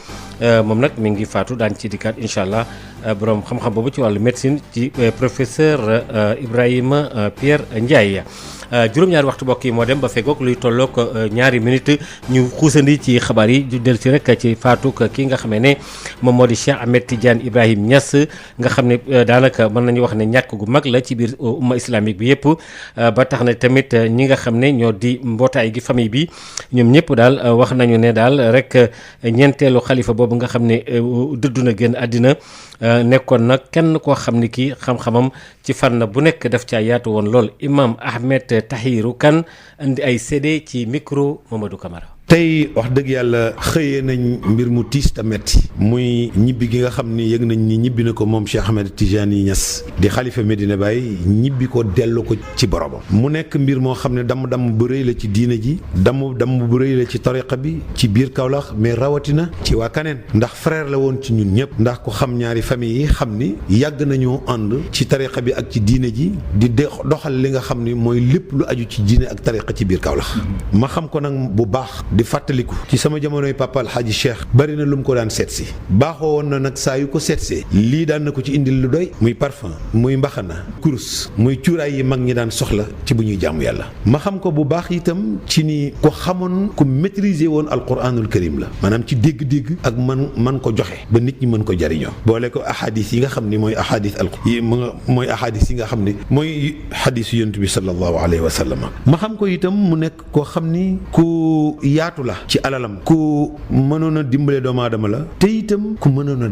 moom nag mi ngi faatu daan ci dikkaat incha allah borom xam-xam boobu ci wàllu médecine ci professeur Ibrahima Pierre Ndiaye. juróom-ñaari waxtu mbokk yi moo dem ba feggoog luy tolloog ñaari minute ñu xuusandi ci xabaar yi ju del si rek ci faatuk ki nga xamee ne moom moo di Cheikh Ahmed Tidiane Ibrahim Niass nga xam ne daanaka mën nañu wax ne ñàkk gu mag la ci biir umma islamique bi yëpp ba tax na tamit ñi nga xam ne ñoo di mbootaay gi famille bi ñoom ñëpp daal wax nañu ne daal rek ñeenteelu xalifa boobu nga xam ne dëddu na génn àddina nekkoon nag kenn koo xam ne kii xam-xamam ci fànn bu nekk daf caa yaatu woon lool imam Ahmed Tahiru Kane andi ay CD ci micro Mamadou Camara. tey wax dëgg yàlla xëyee nañ mbir mu tiis ta metti muy ñibbi gi nga xam ni yëg nañ ni ñibbi na ko moom Cheikh Ahmed Tidiane Niass di xalifa Medina Baye ñibbi ko dellu ko ci boromam mu nekk mbir moo xam ne damm bu rëy la ci diine ji damm bu rëy la ci tariqa bi ci biir Kaolack mais rawatina ci waa Kaneen ndax frère la woon ci ñun ñëpp ndax ku xam ñaari famille yi xam ni yàgg nañoo ànd ci tariqa bi ak ci diine ji di doxal li nga xam ni mooy lépp lu aju ci diine ak tariqa ci biir Kaolack ma xam ko nag bu baax di fàttaliku ci sama jamonoy papa Alxaaji Cheikh bari na lu mu ko daan seetsi baaxoo woon na nag saa yu ko seetsee lii daan na ko ci indil lu doy muy parfum muy mbaxana kurus muy cuuraay yi mag ñi daan soxla ci bu ñuy jaamu yàlla ma xam ko bu baax itam ci ni ko xamoon ku maîtriser woon alquranul karim la maanaam ci dégg-dégg ak man ko joxe ba nit ñi mën ko jariñoo boole ko ahadis yi nga xam ni mooy ahadis mooy ahadis yi nga xam ni mooy hadisu yonent bi sallallahu alayhi wa sallam ma xam ko itam mu nekk koo xam ni ku yaatu la ci alalam ku mënoon a dimbale doomu aadama la te itam ku mënoon a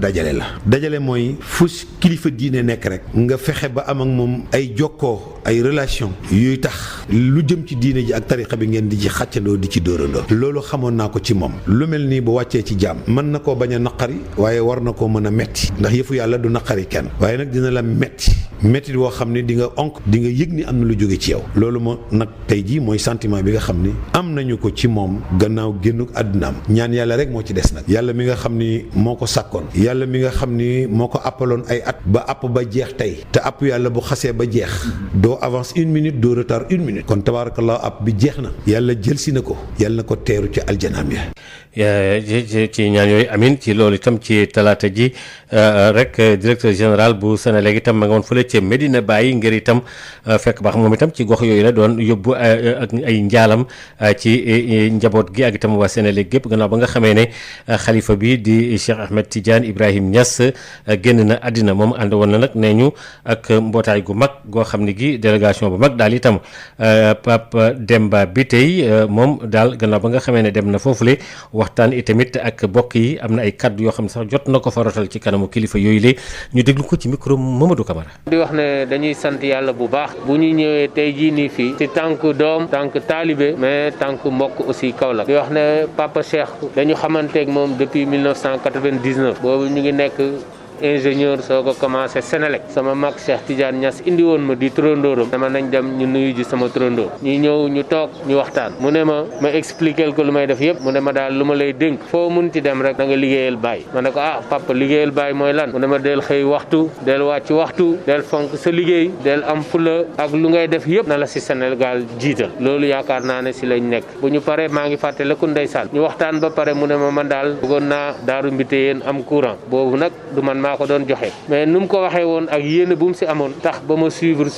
dajale mooy fu kilifa diine nekk rek nga fexe ba am ak moom ay jokkoo ay relation yuy tax lu jëm ci diine ji ak tariqa bi ngeen di ci xàccandoo di ci dóorandoo loolu xamoon naa ko ci moom lu mel nii bu wàccee ci jaam mën na koo bañ a naqari waaye war na koo mën a metti ndax yëfu yàlla du naqari kenn waaye nag dina la metti woo xam ne di nga di nga yëg ni am na lu jóge ci yow loolu moo nag tey jii mooy sentiment bi nga xam ni am nañu ko ci moom gannaaw génnuk àddunaam ñaan yàlla rek moo ci des nag yàlla mi nga xam ni moo ko sàkkoon yàlla mi nga xam ni moo ko appaloon ay at ba app ba jeex tey te app yàlla bu xasee ba jeex doo avance 1 minute doo retard 1 minute kon tabarakallah app bi jeex na yàlla jël si na ko yàlla na ko teeru ci aljanaam ya ci ñaan yooyu amin ci loolu itam ci talaata ji rek directeur général bu Senelec itam ma nga woon fële ca Medina Baye ngir itam fekk baax moom itam ci gox yooyu la doon yóbbu ak ay njaalam ci njaboot gi ak itam waa Senelec gépp gannaaw ba nga xamee ne xalifa bi di Cheikh Ahmed Tidiane Ibrahim Niass génn na àddina moom ànd woon na nag nee ñu ak mbootaay gu mag goo xam ne gi délégation bu mag daal itam Pape Demba Bitèye moom daal gannaaw ba nga xamee ne dem na foofule waxtaan itamit ak bokk yi am na ay kaddu yoo xam ne sax jot na ko fa rotal ci kanamu kilifa yooyu la ñu déglu ko ci micro Mamadou Camara. di wax ne dañuy sant yàlla bu baax bu ñu ñëwee tey jii nii fii ci tànk doom tànk taalibe mais tànk mbokk aussi Kaolack di wax ne Papa Cheikh dañu xamanteeg moom depuis 1999 boobu ñu ngi nekk ingénieur soo ko commencé Senelec sama mag Cheikh Tidiane Niass indi woon ma di trondóoram dama nañ dem ñu nuyu ji sama trondóor ñu ñëw ñu toog ñu waxtaan mu ne ma expliquer ko lu may def yëpp mu ne ma daal lu ma lay dénk foo munti dem rek na nga liggéeyal Baye ma ne ko papa liggéeyal Baye mooy lan mu ne ma del xëy waxtu del wàcc waxtu del fonk sa liggéey del am fula ak lu ngay def yëpp na la si Sénégal jiital loolu yaakaar naa ne si lañ nekk bu ñu paree maa ngi fàttaliku ndeysaan ñu waxtaan ba pare mu ne ma man daal bëggoon naa Daaru Mbiteyeen am courant boobu nag du man maa ko doon joxe mais nu mu ko waxee woon ak yéene bu mu si amoon tax ba ma suivre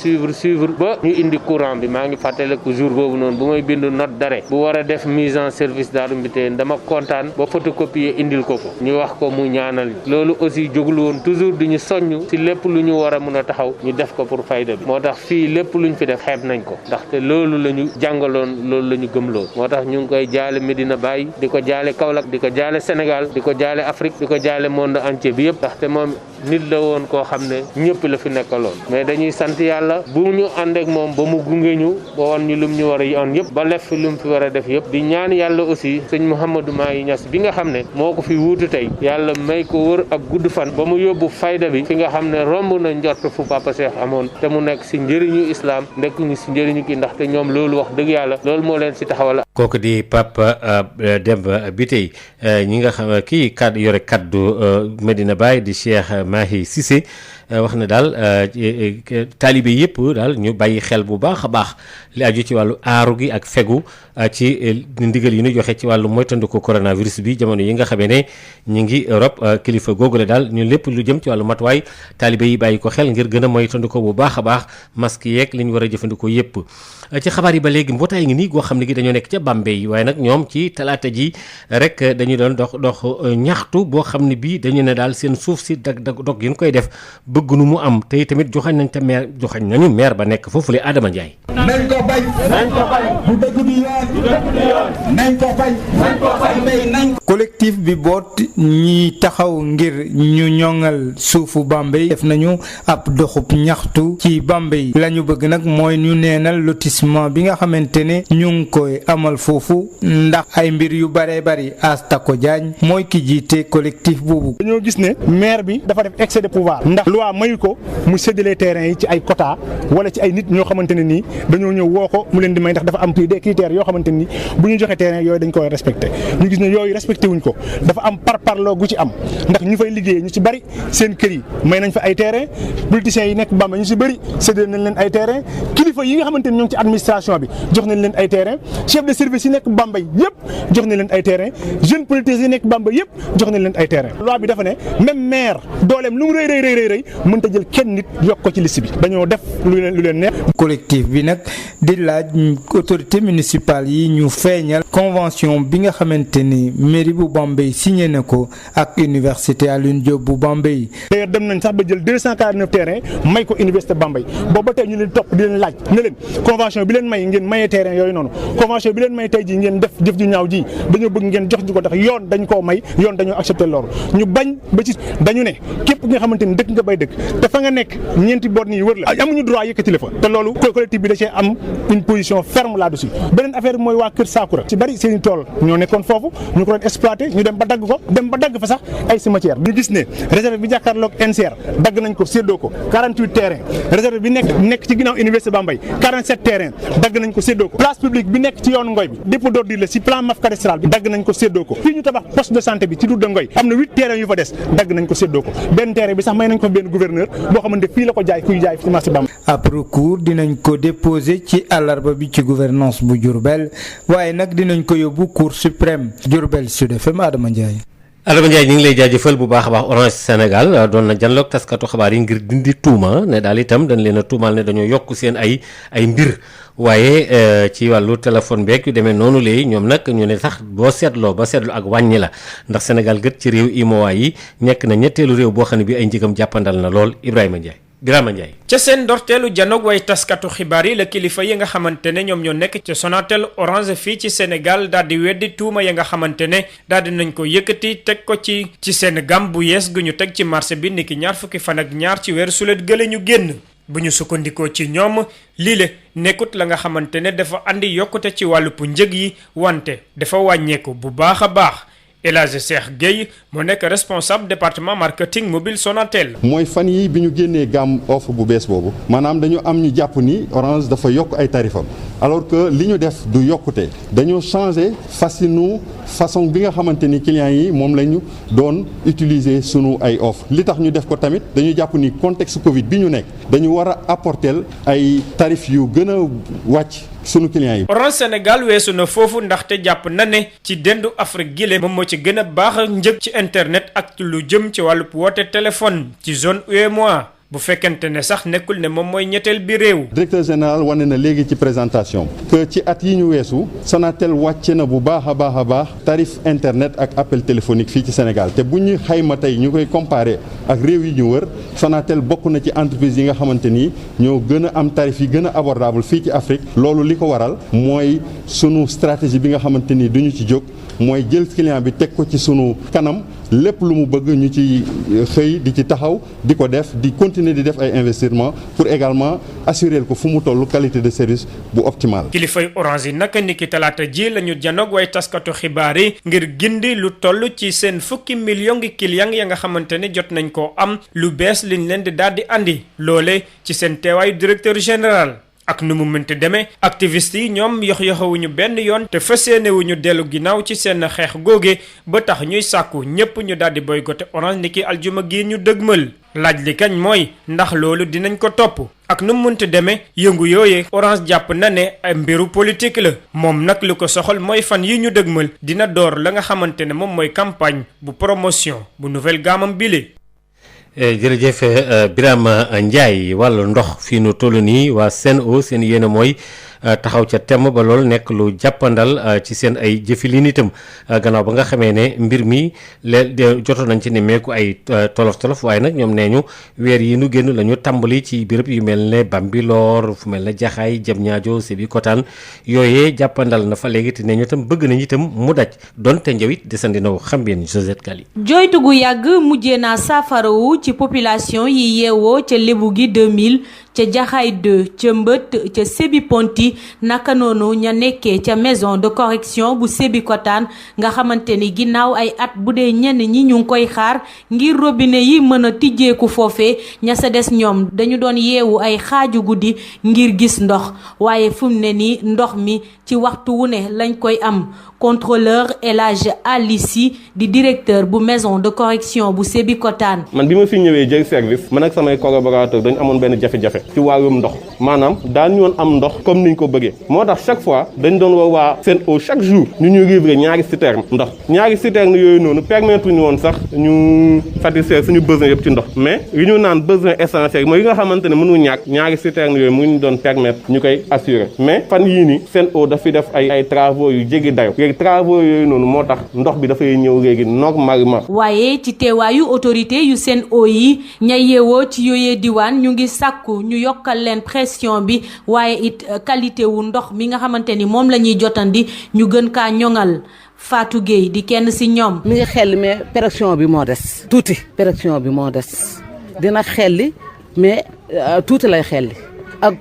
ba ñu indi courant bi maa ngi fàttaliku jour boobu noonu bu may bind note d'arrêt bu war a def mise en service Daaru Mbiteyeen dama kontaan ba photocopier indil ko ñu wax ko mu ñaanal loolu aussi jógul woon toujours di ñu soññ si lépp lu ñu war a mun a taxaw ñu def ko pour fayda bi moo tax fii lépp luñ fi def xeeb nañ ko ndaxte loolu la ñu jàngaloon loolu la ñu gëmloon moo tax ñu ngi koy jaale Medina Baye di ko jaale Kaolack di ko jaale Sénégal di ko jaale Afrique di ko jaale monde entier bi yëpp ndaxte moom nit la woon koo xam ne ñëpp la fi nekkaloon mais dañuy sant yàlla bu ñu ànd ak moom ba mu gunge ñu ba wan ñu lum ñu war a yoon yëpp ba lef fi lum fi war a def yëpp di ñaan yàlla aussi sëñ Mouhamadou Mahi Niass bi nga xam ne moo ko fi wuutu tey yàlla may ko wër ak gudd fan ba mu yóbbu fayda bi fi nga xam ne romb na njort fu Papa Cheikh amoon te mu nekk si njëriñu islam nekk ñu si njëriñu kii ndaxte ñoom loolu wax dëgg yàlla loolu moo leen si taxawal. kooku di Pape Demba Bitèye ñi nga xam kii kaddu yore kaddu Medina Baye di Cheikh Mahi Cissé wax na daal taalibe yëpp daal ñu bàyyi xel bu baax a baax li aju ci wàllu aaru gi ak fegu ci ndigal yi ñu joxe ci wàllu moytandiku coronavirus bi jamono yi nga xamee ne ñu ngi Europe kilifa googule daal ñu lépp lu jëm ci wàllu matuwaay taalibe yi bàyyi ko xel ngir gën a moytandiku bu baax a baax masque yeeg li ñu war a jëfandikoo yëpp. ci xabaar yi ba léegi mbootaay ngi nii goo xam ne gi dañoo nekk ca Bambey waaye nag ñoom ci talaata ji rek dañu doon dox ñaxtu boo xam ne bii dañu ne daal seen suuf si dog yi ñu koy def bëgg nu mu am te tamit joxañ nañu maire ba nekk foofu le Adama Ndiaye. nañ ko bay bu dëgg bi yoon nañ ko bay collectif bi boot ñi taxaw ngir ñu ñoŋal suufu Bambey def nañu ab doxub ñaxtu ci Bambey la ñu bëgg nag mooy ñu neenal lotissement bi nga xamante ne ñu ngi koy amal foofu ndax ay mbir yu bare bari Astako Diagne mooy ki jiite collectif boobu. dañoo gis ne maire bi dafa def excès de pouvoir ndax loi mayu ko mu séddale terrain yi ci ay quota wala ci ay nit ñoo xamante ne nii dañoo ñëw woo ko mu leen di may ndax dafa am des critères yoo xamante ni bu ñu joxe terrain yooyu dañ koy respecté ñu gis ne yooyu respecté wuñ ko dafa am parparloo gu ci am ndax ñu fay liggéey ñu ci bari seen kër yi may nañ fa ay terrain politiciens yi nekk Bambey ñu ci bari séddale nañ leen ay terrain kilifa yi nga xamante ni ñoo ngi ci administration bi jox nañ leen ay terrain chef de service yi nekk Bambey yëpp jox nañ leen ay terrain jeunes politiciens yi nekk Bambey yëpp jox nañ leen ay terrain loi bi dafa ne même maire dooleem lu mu rëy mënta jël kenn nit yokk ko ci liste bi dañoo def lu leen neex. collectif bi nag di laaj autorité municipale yi ñu feeñal convention bi nga xamante ni mairie bu Bambey signé na ko ak université Alioune Diop bu Bambey. d'ailleurs dem nañ sax ba jël 249 terrain may ko université Bambey boobu ba tey ñu leen topp di leen laaj ne leen convention bi leen may ngeen mayee terrain yooyu noonu convention bi leen may tey ji ngeen def jëf ju ñaaw ji dañoo bëgg ngeen jox ñu ko tax yoon dañ koo may yoon dañoo accepté loolu ñu bañ ba ci dañu ne képp nga xamante ni dëkk nga bay dëkk te fa nga nekk ñeenti bornes yi wër la amuñu droit yëkkati la fa te loolu collectif bi da cee am une position ferme là-dessus beneen affaire bi mooy waa Kër Sakura ci bari seen i tool ñoo nekkoon foofu ñu ko doon exploité ñu dem ba dagg fa sax ay cimetière ñu gis ne réserve bi jàkkaarloog NCR dagg nañ ko séddoo ko 48 terrain réserve bi nekk ci ginnaaw université Bambey 47 terrain dagg nañ ko séddoo ko place publique bi nekk ci yoonu Ngoy bi dépôt d'ordure la ci plan maf cadastral bi dagg nañ ko séddoo ko fii ñu tabax poste de santé bi ci Doudou Ngoy am na 8 terrain yu fa des dagg nañ ko séddoo ko benn terrain bi sax may nañ ko benn gouverneur boo xamante fii la ko jaay kuy jaay ci marché Bambey. ab recours dinañ ko déposer ci àllarba bi ci gouvernance bu Diourbel waaye nag dinañ ko yóbbu cour suprême Diourbel Sud FM Adama Ndiaye. Adama Ndiaye ñu ngi lay jaajëfal bu baax a baax Orange Sénégal doon na janloog taskatu xabaar yi ngir dindi tuuma ne daal itam dañ leen a tuumaal ne dañoo yokk seen ay mbir waaye ci wàllu téléphone beeg yu demee noonu léegi ñoom nag ñu ne sax boo seetloo ba seetlu ak wàññi la ndax Sénégal gët ci réew IMOA yi nekk na ñetteelu réew boo xam ne bi ay njëgam jàppandal na lool Ibrahima Ndiaye. Birama Ndiaye. ca seen ndorteelu janoog way taskatu xibaar yi la kilifa yi nga xamante ne ñoom ñoo nekk ca Sonatel Orange fii ci Sénégal daal di weddi tuuma ya nga xamante ne daal di nañ ko yëkkati teg ko ci seen gam bu yees gu ñu teg ci marché bi niki ñaar fukki fan ak ñaar ci weeru sulet gële ñu génn. bu ñu sukkandikoo ci ñoom lii le nekkut la nga xamante ne dafa andi yokkute ci wàllu njëg yi wante dafa wàññeeku bu baax a baax. El Hadji Cheikh Gueye moo nekk responsable département marketing mobile Sonatel. mooy fan yi bi ñu génnee gamme offre bu bees boobu maanaam dañu am ñu jàpp ni Orange dafa yokk ay tarifam alors que li ñu def du yokkute dañoo changé façon bi nga xamante ni clients yi moom la ñu doon utiliser sunu ay offre li tax ñu def ko tamit dañu jàpp ni contexte Covid bi ñu nekk dañu war a apporter ay tarif yu gën a wàcc sunu clients yi. Orange Sénégal weesu na foofu ndaxte jàpp na ne ci dendu Afrique gile moom moo ci gën a baax njëg ci internet ak lu jëm ci wàllu woote téléphone ci zone UEMOA bu fekkente ne sax nekkul ne moom mooy ñetteel bi réew. directeur général wane na léegi ci présentation que ci at yi ñu weesu Sonatel wàcce na bu baax a baax tarif internet ak appel téléphonique fii ci Sénégal te bu ñuy xayma tey ñu koy comparer ak réew yi ñu wër Sonatel bokk na ci entreprise yi nga xamante ni ñoo gën a am tarif yi gën a abordable fii ci Afrique loolu li ko waral mooy sunu stratégie bi nga xamante ni duñu ci jóg mooy jël client bi teg ko ci sunu kanam lépp lu mu bëgg ñu ci xëy di ci taxaw di ko def di continuer di def ay investissement pour également assurer ko fu mu toll qualité de service bu optimale. kilifay Orange yi naka niki talaata ji la ñu janoog way taskatu xibaar yi ngir gindi lu toll ci seen fukki million ngi client ya nga xamante ne jot nañ koo am lu bees liñ leen di daal di andi loole ci seen teewaayu directeur général. ak nu mu mënti demee activiste yi ñoom yox-yoxewuñu benn yoon te fas yéenewuñu dellu ginnaaw ci seen xeex googe ba tax ñuy sàkku ñépp ñu daal di boycotté Orange niki aljuma gi ñu dëgmal laaj li kañ mooy ndax loolu dinañ ko topp ak nu mu mënti demee yëngu yooyee Orange jàpp na ne ay mbiru politique la moom nag lu ko soxal mooy fan yi ñu dëgmal dina door la nga xamante ne moom mooy campagne bu promotion bu nouvelle gammam bile. jërëjëf Birama Ndiaye wàllu ndox fii nu toll nii waa Sen'Eau seen yéene mooy taxaw ca temm ba loolu nekk lu jàppandal ci seen ay jëfilin itam gannaaw ba nga xamee ne mbir mi jotoon nañ ci ne meeku ay tolof waaye nag ñoom nee ñu weer yi nu génn la ñu tàmbali ci béréb yu mel ne Bambilor fu mel ne Jaxaay Diamniadio Sébikotane yooyee jàppandal na fa léegi te nee ñu itam bëgg nañ itam mu daj donte njawit desandi na xam ngeen Josette Kali. joytu gu yàgg mujjee naa saafarawu ci population yi yeewoo ca Lébu gi 2000 ca Jaxaay 2 ca Mbët ca Sébi Ponti naka noonu ña nekkee ca maison de correction bu Sébikotane nga xamante ni ginnaaw ay at bu dee ñenn ñi ñu ngi koy xaar ngir robinet yi mën a tijjeeku foofee ña sa des ñoom dañu doon yeewu ay xaaju guddi ngir gis ndox waaye fu mu ne nii ndox mi ci waxtu wu ne lañ koy am contrôleur El Hadj Alissi di directeur bu maison de correction bu Sébikotane. man bi ma fi ñëwee jël service man ak samay collaborateur dañu amoon benn jafe-jafe ci wàllum ndox maanaam daan ñu woon am ndox comme niñ ko bëggee moo tax chaque fois dañ doon woo waa Sen'Eau chaque jour ñu ñuy livrer ñaari citerne ndox ñaari citerne yooyu noonu permettre ñu woon sax ñu satisfaire suñu besoin yëpp ci ndox mais li ñu naan besoin essentiel mooy yi nga xamante ne mënu ñàkk ñaari citerne yooyu mu ñu doon permettre ñu koy assurer mais fan yii nii Sen'Eau daf fi def ay travaux yu jéggi dayo travaux yooyu noonu moo tax ndox bi dafay ñëw léegi normalement. waaye ci teewaayu autorité yu Sen'Eau yi ña yeewoo ci yooyee diwaan ñu ngi sàkku ñu yokkal leen pression bi waaye it qualité wu ndox mi nga xamante ni moom la ñuy jotandi ñu gën kaa ñoŋal Fatou Gueye di kenn si ñoom. mi ngi xelli mais pression bi moo des. tuuti pression bi moo des dina xelli mais tuuti lay xelli ak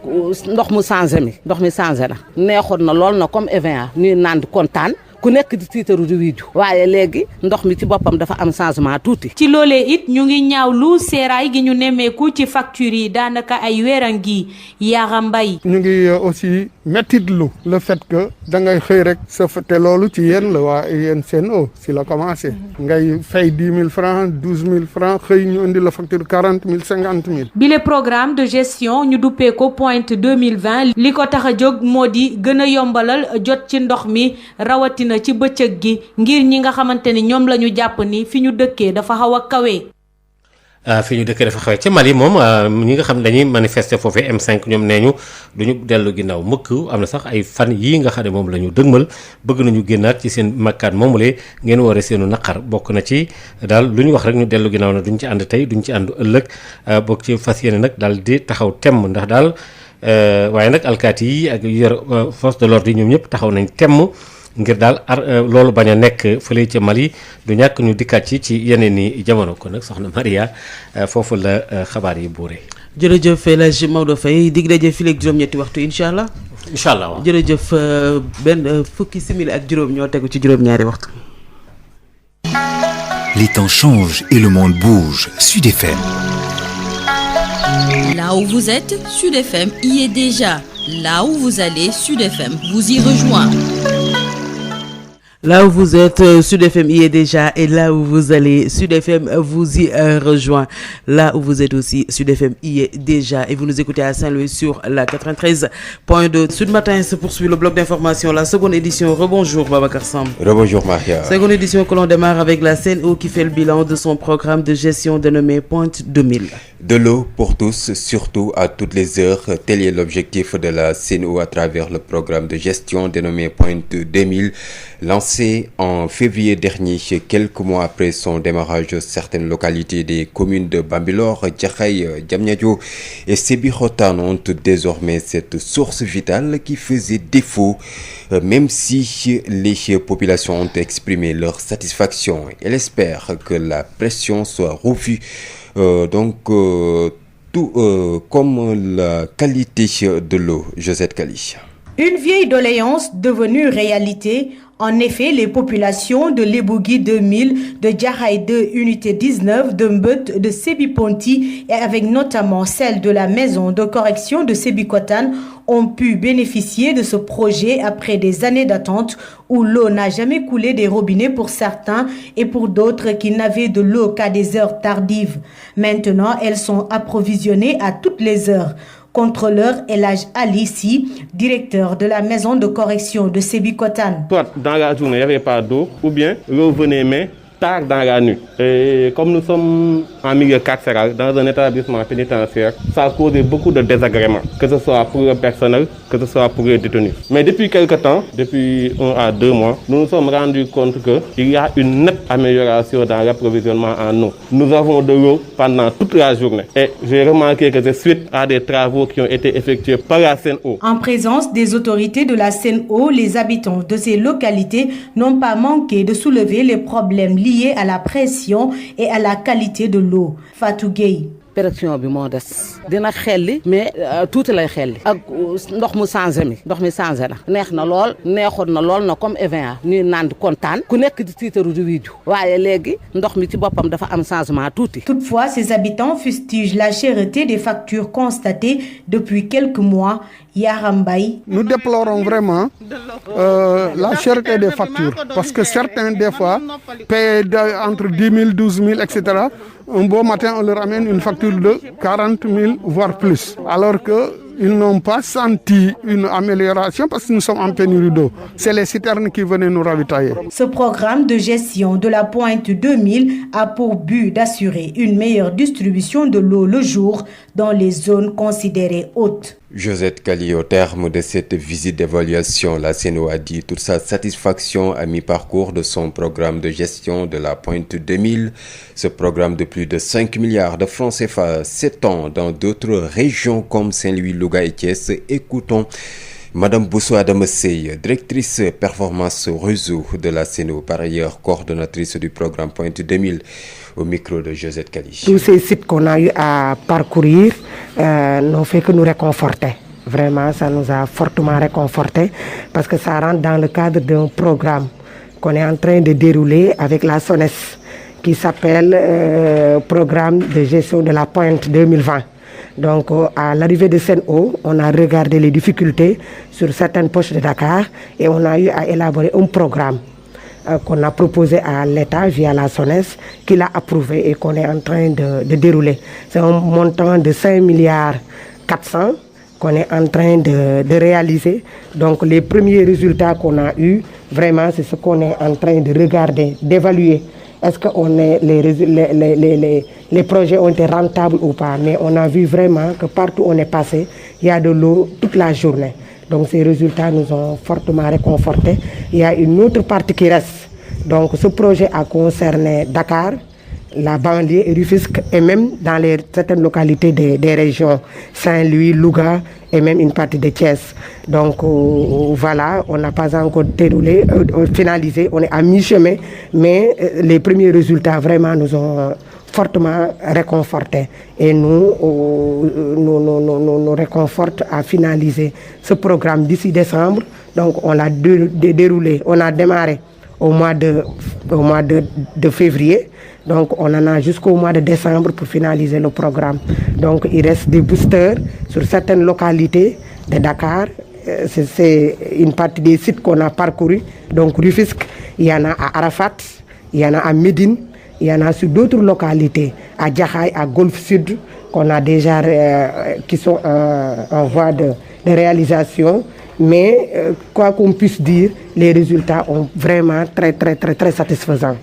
ndox mu changé na neexoon na lool na comme Evian ñuy naan kontaan ku nekk di tiitaru di wiiju waaye léegi ndox mi ci boppam dafa am changement tuuti. ci loolee it ñu ngi ñaawlu seeraay gi ñu nemmeeku ci facture yi daanaka ay weeran gi Yaram Mbaye. ñu ngi aussi mettitlu le fait que da ngay xëy rek sa te loolu ci yéen la waa yéen Sen'Eau si la commencé ngay fay 10 000 francs 12 000 francs xëy ñu indi la facture 40 000 50 000. bile programme de gestion ñu duppee ko Pointe 2020 li ko tax a jóg moo di gën a yombalal jot ci ndox mi rawatina ci bëccëg gi ngir ñi nga xamante ni ñoom la ñu jàpp ni fi ñu dëkkee dafa xaw a kawe. fi ñu dëkkee dafa xawee ca Mali moom ñi nga xam ne dañuy manifester foofee M5 ñoom nee ñu duñu dellu ginnaaw mukk am na sax ay fan yii nga xam ne moom la ñu dëgmal bëgg nañu génnaat ci seen makkaan moomule ngeen waree seenu naqar bokk na ci daal lu ñu wax rek ñu dellu ginnaaw na duñ ci ànd tey duñ ci ànd ëllëg bokk ci fas yéene nag daal di taxaw temm ndax daal waaye nag alkaati yi ak yor force de l'ordre yi ñoom ñëpp taxaw nañ temm ngir daal loolu bañ a nekk fële ca Mali du ñàkk ñu dikkaat ci yeneen i jamono kon nag soxna Maria foofu la xabaar yi buuree. jërëjëf El Hadj Maodo Faye dig daje fii léegi juróom-ñetti waxtu incha allah. incha allah waaw jërëjëf benn fukki simili ak juróom ñoo tegu ci juróom-ñaari waxtu. Les temps changent et le monde bouge. Sud FM. Là où vous êtes, Sud FM y est déjà. Là où vous allez, Sud FM vous y rejoint. Là où vous êtes, Sud FM y est déjà, et là où vous allez, Sud FM vous y rejoint. Là où vous êtes aussi, Sud FM y est déjà, et vous nous écoutez à Saint-Louis sur la 93.2. Sud Matin se poursuit le bloc d'information, la seconde édition. Rebonjour Babacar Samb. Rebonjour Maria. Seconde édition que l'on démarre avec la Sen'Eau qui fait le bilan de son programme de gestion dénommé Pointe 2000. De l'eau pour tous, surtout à toutes les heures, tel est l'objectif de la Sen'Eau à travers le programme de gestion dénommé Pointe 2000, lancé en février dernier, quelques mois après son démarrage. Certaines localités des communes de Bambilor, Jaxaay, Diamniadio et Sébikotane ont désormais cette source vitale qui faisait défaut, même si les populations ont exprimé leur satisfaction. Elle espère que la pression soit revue. Tout comme la qualité de l'eau. Josette Kali. Une vieille doléance devenue réalité. En effet, les populations de Lebougui 2000, de Jaxaay 2, unité 19, de Mbeut, de Sébi-Ponty et avec notamment celle de la maison de correction de Sébikotane ont pu bénéficier de ce projet après des années d'attente où l'eau n'a jamais coulé des robinets pour certains et pour d'autres qui n'avaient de l'eau qu'à des heures tardives. Maintenant, elles sont approvisionnées à toutes les heures. Contrôleur El Hadj Ali Sy, directeur de la maison de correction de Sébikotane. Soit dans la journée, il n'y avait pas d'eau, ou bien l'eau venait mais tard dans la nuit. Et comme nous sommes en milieu carcéral, dans un établissement pénitentiaire, ça a causé beaucoup de désagréments, que ce soit pour le personnel, que ce soit pour les détenus. Mais depuis quelques temps, depuis 1 à 2 mois, nous nous sommes rendus compte qu'il y a une nette amélioration dans l'approvisionnement en eau. Nous avons de l'eau pendant toute la journée. Et j'ai remarqué que c'est suite à des travaux qui ont été effectués par la Sen'Eau. En présence des autorités de la Sen'Eau, les habitants de ces localités n'ont pas manqué de soulever les problèmes liés à la pression et à la qualité de l'eau. Fatou Gueye. pression bi moo des dina xelli mais tuuti lay xelli ak ndox mu changé na neex na lool neexoon na lool na comme Evian ñuy naan kontaan ku nekk di tiitaru di wiiju waaye léegi ndox mi ci boppam dafa am changement tuuti. Toutefois, ces habitants fustigent la cherté des factures constatées depuis quelques mois. Yaram Mbaye. Nous déplorons vraiment la cherté des factures parce que certains des fois paient entre 10 000, 12 000, etc. Un beau matin, on leur amène une facture de 40 000, voire plus. Alors qu'ils n'ont pas senti une amélioration parce que nous sommes en pénurie d'eau. C'est les citernes qui venaient nous ravitailler. Ce programme de gestion de la Pointe 2000 a pour but d'assurer une meilleure distribution de l'eau le jour dans les zones considérées hautes. Josette Kali, au terme de cette visite d'évaluation, la Sen'Eau a dit toute sa satisfaction à mi-parcours de son programme de gestion de la Pointe 2000. Ce programme de plus de 5 milliards de francs CFA s'étend dans d'autres régions comme Saint-Louis, Louga et Thiès. Écoutons Madame Bousso Adama Sey, directrice performance réseau de la CNO, par ailleurs coordonnatrice du programme Pointe 2000, au micro de Josette Kali. Tous ces sites qu'on a eu à parcourir n'ont fait que nous réconforter. Vraiment, ça nous a fortement réconfortés parce que ça rentre dans le cadre d'un programme qu'on est en train de dérouler avec la SONES qui s'appelle Programme de gestion de la Pointe 2020. Donc à l'arrivée de Sen'Eau, on a regardé les difficultés sur certaines poches de Dakar et on a eu à élaborer un programme qu'on a proposé à l'État via la SONES, qui l'a approuvé et qu'on est en train de dérouler. C'est un montant de 5,4 milliards qu'on est en train de réaliser. Donc les premiers résultats qu'on a eus, vraiment c'est ce qu'on est en train de regarder, d'évaluer. Est-ce que les projets ont été rentables ou pas? Mais on a vu vraiment que partout où on est passé, il y a de l'eau toute la journée. Donc ces résultats nous ont fortement réconfortés. Il y a une autre partie qui reste. Donc ce projet a concerné Dakar, la banlieue et Rufisque et même dans certaines localités des régions Saint-Louis, Louga et même une partie de Thiès. Donc voilà, on n'a pas encore déroulé, finalisé, on est à mi-chemin, mais les premiers résultats vraiment nous ont fortement réconfortés et nous réconforte à finaliser ce programme d'ici décembre. Donc on l'a déroulé, on a démarré au mois de février. Donc on en a jusqu'au mois de décembre pour finaliser le programme. Donc il reste des boosters sur certaines localités de Dakar. C'est une partie des sites qu'on a parcourus. Donc Rufisque, il y en a à Arafat, il y en a à Médine, il y en a sur d'autres localités, à Djahaï, à Golfe Sud, qu'on a déjà, qui sont en voie de réalisation. Mais quoi qu'on puisse dire, les résultats sont vraiment très satisfaisants.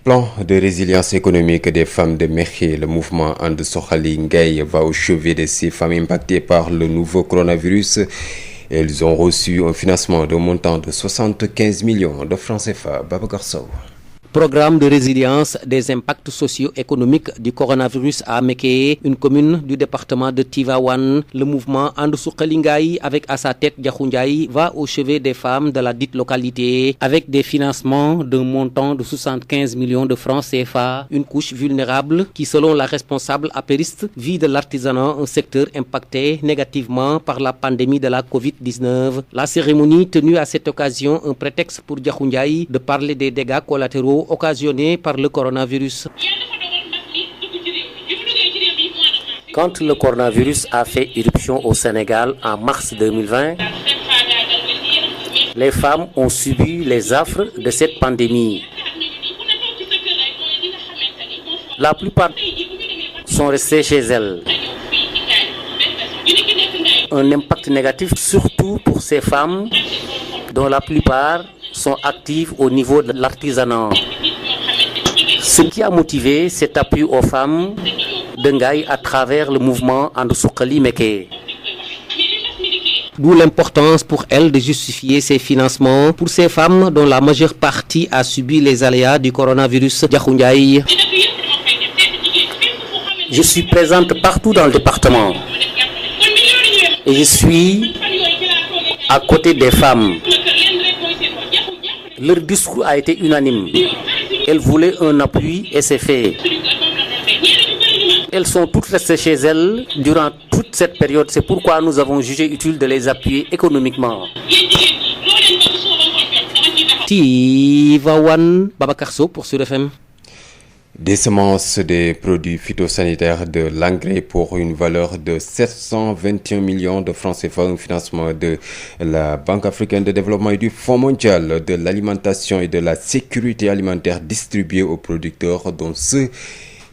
Plan de résilience économique des femmes de Mékhé, le mouvement And Sokhali Ngaye va au chevet de ces femmes impactées par le nouveau coronavirus. Elles ont reçu un financement d'un montant de 75 millions de francs CFA. Babacar Sow. Programme de résilience des impacts socio-économiques du coronavirus à Mékhé, une commune du département de Tivaouane. Le mouvement And Sokhali Ngaye, avec à sa tête Diakhou Ndiaye, va au chevet des femmes de la dite localité avec des financements d'un montant de 75 millions de francs CFA. Une couche vulnérable qui, selon la responsable apériste, vit de l'artisanat, un secteur impacté négativement par la pandémie de la Covid-19. La cérémonie tenue à cette occasion, un prétexte pour Diakhou Ndiaye de parler des dégâts collatéraux occasionnés par le coronavirus. Quand le coronavirus a fait irruption au Sénégal en mars 2020, les femmes ont subi les affres de cette pandémie. La plupart sont restées chez elles. Un impact négatif surtout pour ces femmes dont la plupart sont actives au niveau de l'artisanat. Ce qui a motivé cet appui aux femmes de Ngaye à travers le mouvement And Sokhali Mékhé. D'où l'importance pour elle de justifier ces financements pour ces femmes dont la majeure partie a subi les aléas du coronavirus. Diakhou Ndiaye. Je suis présente partout dans le département et je suis à côté des femmes. Leur discours a été unanime. Elles voulaient un appui et c'est fait. Elles sont toutes restées chez elles durant toute cette période. C'est pourquoi nous avons jugé utile de les appuyer économiquement. Tivaouane, Babacar Sow pour Sud FM. Des semences, des produits phytosanitaires, de l'engrais pour une valeur de 721 millions de francs CFA, un financement de la Banque africaine de développement et du Fonds mondial de l'alimentation et de la sécurité alimentaire distribués aux producteurs, dont ceux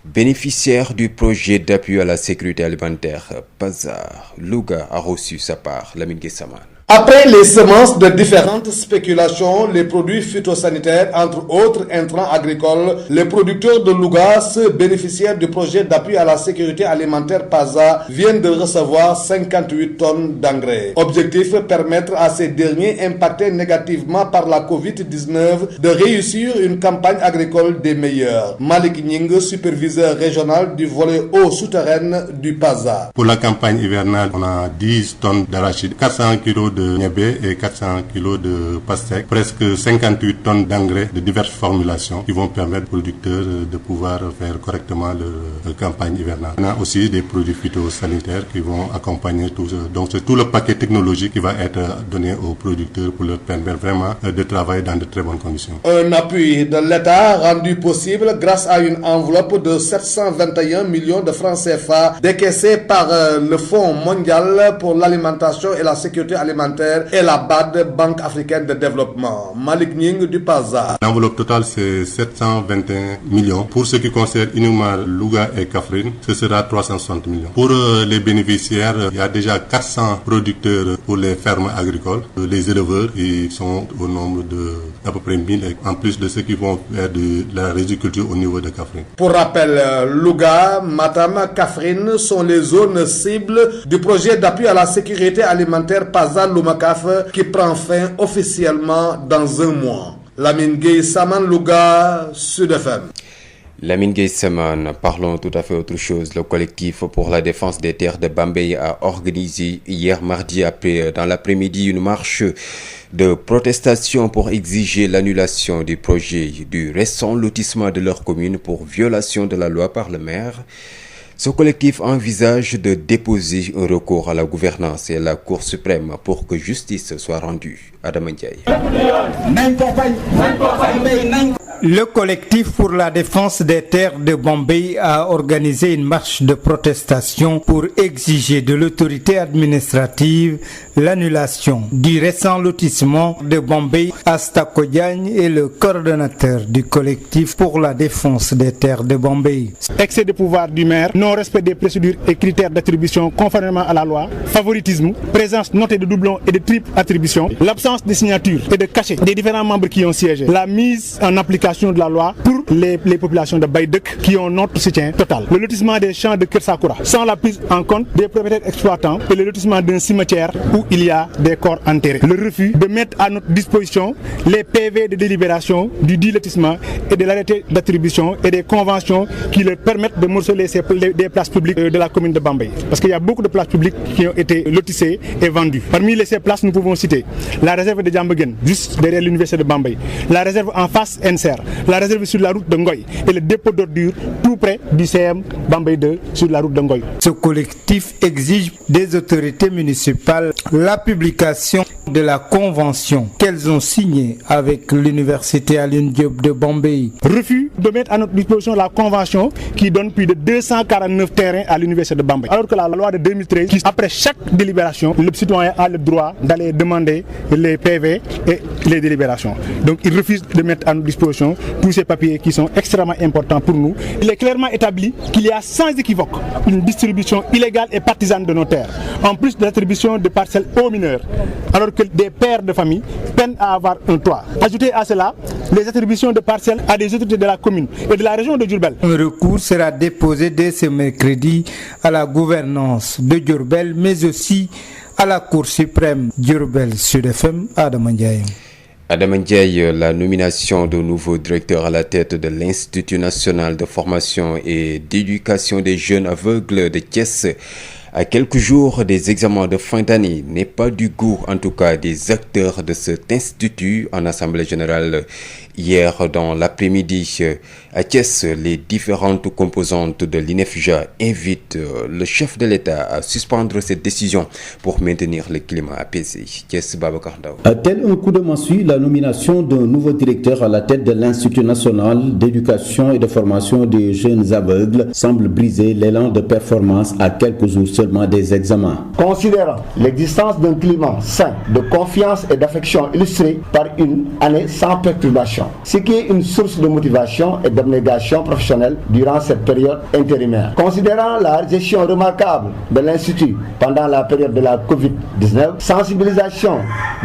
bénéficiaires du projet d'appui à la sécurité alimentaire. Pazar, Louga a reçu sa part. Lamine Guessaman. Après les semences de différentes spéculations, les produits phytosanitaires, entre autres intrants agricoles, les producteurs de Louga, ceux bénéficiaires du projet d'appui à la sécurité alimentaire PASA, viennent de recevoir 58 tonnes d'engrais. Objectif, permettre à ces derniers impactés négativement par la Covid-19 de réussir une campagne agricole des meilleures. Malik Nying, superviseur régional du volet eau souterraine du PASA. Pour la campagne hivernale, on a 10 tonnes d'arachide, 400 kg de niébé et 400 kg de pastèque, presque 58 tonnes d'engrais de diverses formulations qui vont permettre aux producteurs de pouvoir faire correctement leur campagne hivernale. On a aussi des produits phytosanitaires qui vont accompagner tout ça. Donc c'est tout le paquet technologique qui va être donné aux producteurs pour leur permettre vraiment de travailler dans de très bonnes conditions. Un appui de l'État rendu possible grâce à une enveloppe de 721 millions de francs CFA décaissée par le Fonds mondial pour l'alimentation et la sécurité alimentaire et la BAD, Banque africaine de développement. Malik Ning du PASA. L'enveloppe totale c'est 721 millions. Pour ce qui concerne uniquement Louga et Kaffrine, ce sera 360 millions. Pour les bénéficiaires, il y a déjà 400 producteurs pour les fermes agricoles. Les éleveurs, ils sont au nombre d'à peu près 1000, en plus de ceux qui vont faire de la riziculture au niveau de Kaffrine. Pour rappel, Louga, Matam, Kaffrine sont les zones cibles du projet d'appui à la sécurité alimentaire PASA-Loumakaf qui prend fin officiellement dans un mois. Lamine Gueye Saman, Louga, Sud FM. Lamine Gueye Saman, parlons tout à fait autre chose. Le collectif pour la défense des terres de Bambey a organisé hier mardi dans l'après-midi une marche de protestation pour exiger l'annulation du projet du récent lotissement de leur commune pour violation de la loi par le maire. Ce collectif envisage de déposer un recours à la gouvernance et à la Cour suprême pour que justice soit rendue. Adam Ndiaye. Le collectif pour la défense des terres de Bambey a organisé une marche de protestation pour exiger de l'autorité administrative l'annulation du récent lotissement de Bambey. Asta Kodiagne est le coordonnateur du collectif pour la défense des terres de Bambey. Excès de pouvoir du maire, non-respect des procédures et critères d'attribution conformément à la loi, favoritisme, présence notée de doublons et de triple attribution, l'absence de signature et de cachet des différents membres qui ont siégé, la mise en application de la loi pour les populations de Baïdek qui ont notre soutien total. Le lotissement des champs de Kersakura sans la prise en compte des propriétaires exploitants et le lotissement d'un cimetière où il y a des corps enterrés. Le refus de mettre à notre disposition les PV de délibération du dit lotissement et de l'arrêté d'attribution et des conventions qui leur permettent de morceler des places publiques de la commune de Bambey. Parce qu'il y a beaucoup de places publiques qui ont été lotissées et vendues. Parmi ces places, nous pouvons citer la réserve de Djambegen, juste derrière l'université de Bambey, la réserve en face NSR, la réserve sur la route de Ngoy et le dépôt d'ordures tout près du CM Bambey 2 sur la route de Ngoy. Ce collectif exige des autorités municipales la publication de la convention qu'elles ont signée avec l'université Alioune Diop de Bambey. Refus de mettre à notre disposition la convention qui donne plus de 249 terrains à l'université de Bambey. Alors que la loi de 2013, après chaque délibération, le citoyen a le droit d'aller demander les PV et les délibérations. Donc il refuse de mettre à notre disposition tous ces papiers qui sont extrêmement importants pour nous. Il est clairement établi qu'il y a sans équivoque une distribution illégale et partisane de nos terres, en plus de l'attribution de parcelles aux mineurs, alors que des pères de famille peinent à avoir un toit. Ajoutez à cela les attributions de parcelles à des autorités de la commune et de la région de Diourbel. Un recours sera déposé dès ce mercredi à la gouvernance de Diourbel, mais aussi à la Cour suprême. Diourbel, Sud FM, Adam Ndiaye. Adam Ndiaye, la nomination de nouveau directeur à la tête de l'Institut national de formation et d'éducation des jeunes aveugles de Thiès à quelques jours des examens de fin d'année n'est pas du goût, en tout cas, des acteurs de cet institut. En assemblée générale hier dans l'après-midi à Thiès, les différentes composantes de l'INEFJA invitent le chef de l'État à suspendre cette décision pour maintenir le climat apaisé. Thiès, Babacar Ndao. Tel un coup de massue, la nomination d'un nouveau directeur à la tête de l'Institut national d'éducation et de formation des jeunes aveugles semble briser l'élan de performance à quelques jours seulement des examens. Considérant l'existence d'un climat sain de confiance et d'affection illustré par une année sans perturbation, ce qui est une source de motivation et d'abnégation professionnelle durant cette période intérimaire. Considérant la gestion remarquable de l'Institut pendant la période de la Covid-19, sensibilisation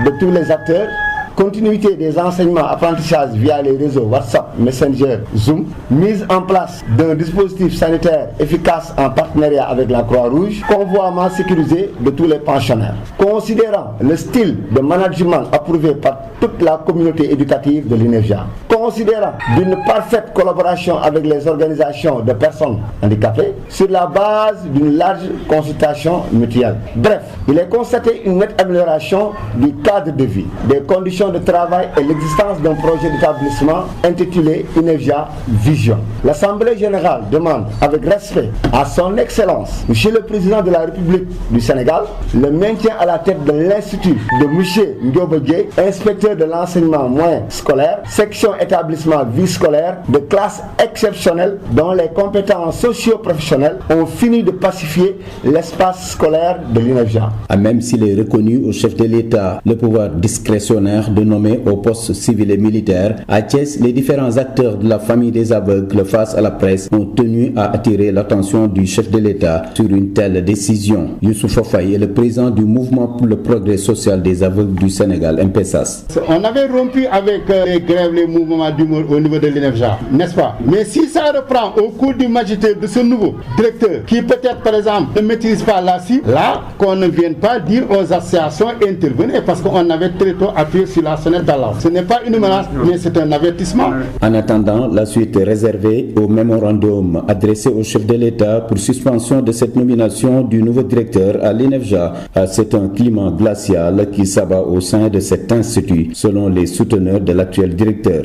de tous les acteurs, continuité des enseignements apprentissage via les réseaux WhatsApp, Messenger, Zoom, mise en place d'un dispositif sanitaire efficace en partenariat avec la Croix-Rouge, convoiement sécurisé de tous les pensionnaires. Considérant le style de management approuvé par toute la communauté éducative de l'INEFJA, considérant d'une parfaite collaboration avec les organisations de personnes handicapées sur la base d'une large consultation mutuelle. Bref, il est constaté une nette amélioration du cadre de vie, des conditions de travail et l'existence d'un projet d'établissement intitulé INEFJA Vision. L'Assemblée générale demande avec respect à son Excellence, Monsieur le Président de la République du Sénégal, le maintien à la tête de l'Institut de Monsieur Ndiobo Dieye, inspecteur de l'enseignement moyen scolaire, section établissement vie scolaire de classe exceptionnelle dont les compétences socio-professionnelles ont fini de pacifier l'espace scolaire de l'INEFJA. Même s'il est reconnu au chef de l'État le pouvoir discrétionnaire de nommer aux postes civils et militaires, à Thiès, les différents acteurs de la famille des aveugles face à la presse ont tenu à attirer l'attention du chef de l'État sur une telle décision. Youssouf Faye est le président du mouvement pour le progrès social des aveugles du Sénégal, MPSAS. On avait rompu avec les grèves, les mouvements d'humour au niveau de l'INEFJA, n'est-ce pas? Mais si ça reprend au cours du magistère de ce nouveau directeur, qui peut-être par exemple ne maîtrise pas la cible, là qu'on ne vienne pas dire aux associations intervenez, parce qu'on avait très tôt appuyé sur la sonnette d'alarme. Ce n'est pas une menace, mais c'est un avertissement. En attendant, la suite est réservée au mémorandum adressé au chef de l'État pour suspension de cette nomination du nouveau directeur à l'INEFJA. C'est un climat glacial qui s'abat au sein de cet institut, selon les souteneurs de l'actuel directeur.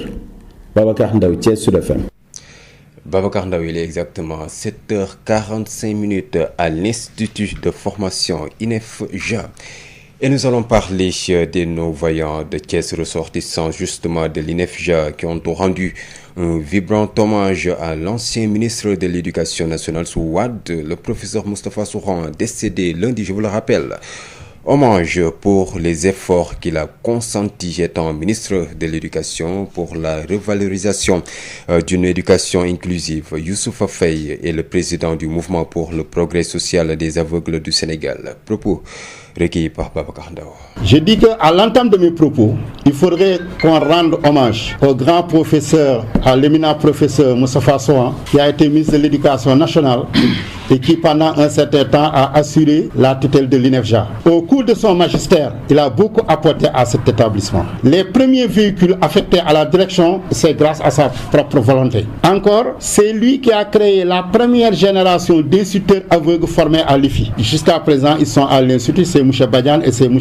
Babacar Ndaw, Thiès Sud FM. Babacar Ndaw, il est exactement 7h45 à l'Institut de formation INEFJA. Et nous allons parler des non-voyants de Thiès ressortissants justement de l'INEFJA qui ont rendu un vibrant hommage à l'ancien ministre de l'Éducation nationale sous Wade, le professeur Moustapha Souran, décédé lundi, je vous le rappelle. Hommage pour les efforts qu'il a consentis étant ministre de l'Éducation pour la revalorisation d'une éducation inclusive. Youssouf Faye est le président du mouvement pour le progrès social des aveugles du Sénégal. Propos recueillis par Babacar Ndaw. Je dis qu'à l'entame de mes propos, il faudrait qu'on rende hommage au grand professeur, à l'éminent professeur Moustapha Souran, qui a été ministre de l'Éducation nationale et qui pendant un certain temps a assuré la tutelle de l'INEFJA. Au cours de son magistère, il a beaucoup apporté à cet établissement. Les premiers véhicules affectés à la direction, c'est grâce à sa propre volonté. Encore, c'est lui qui a créé la première génération d'instituteurs aveugles formés à l'IFI. Jusqu'à présent, ils sont à l'Institut, c'est M. Badian et c'est M.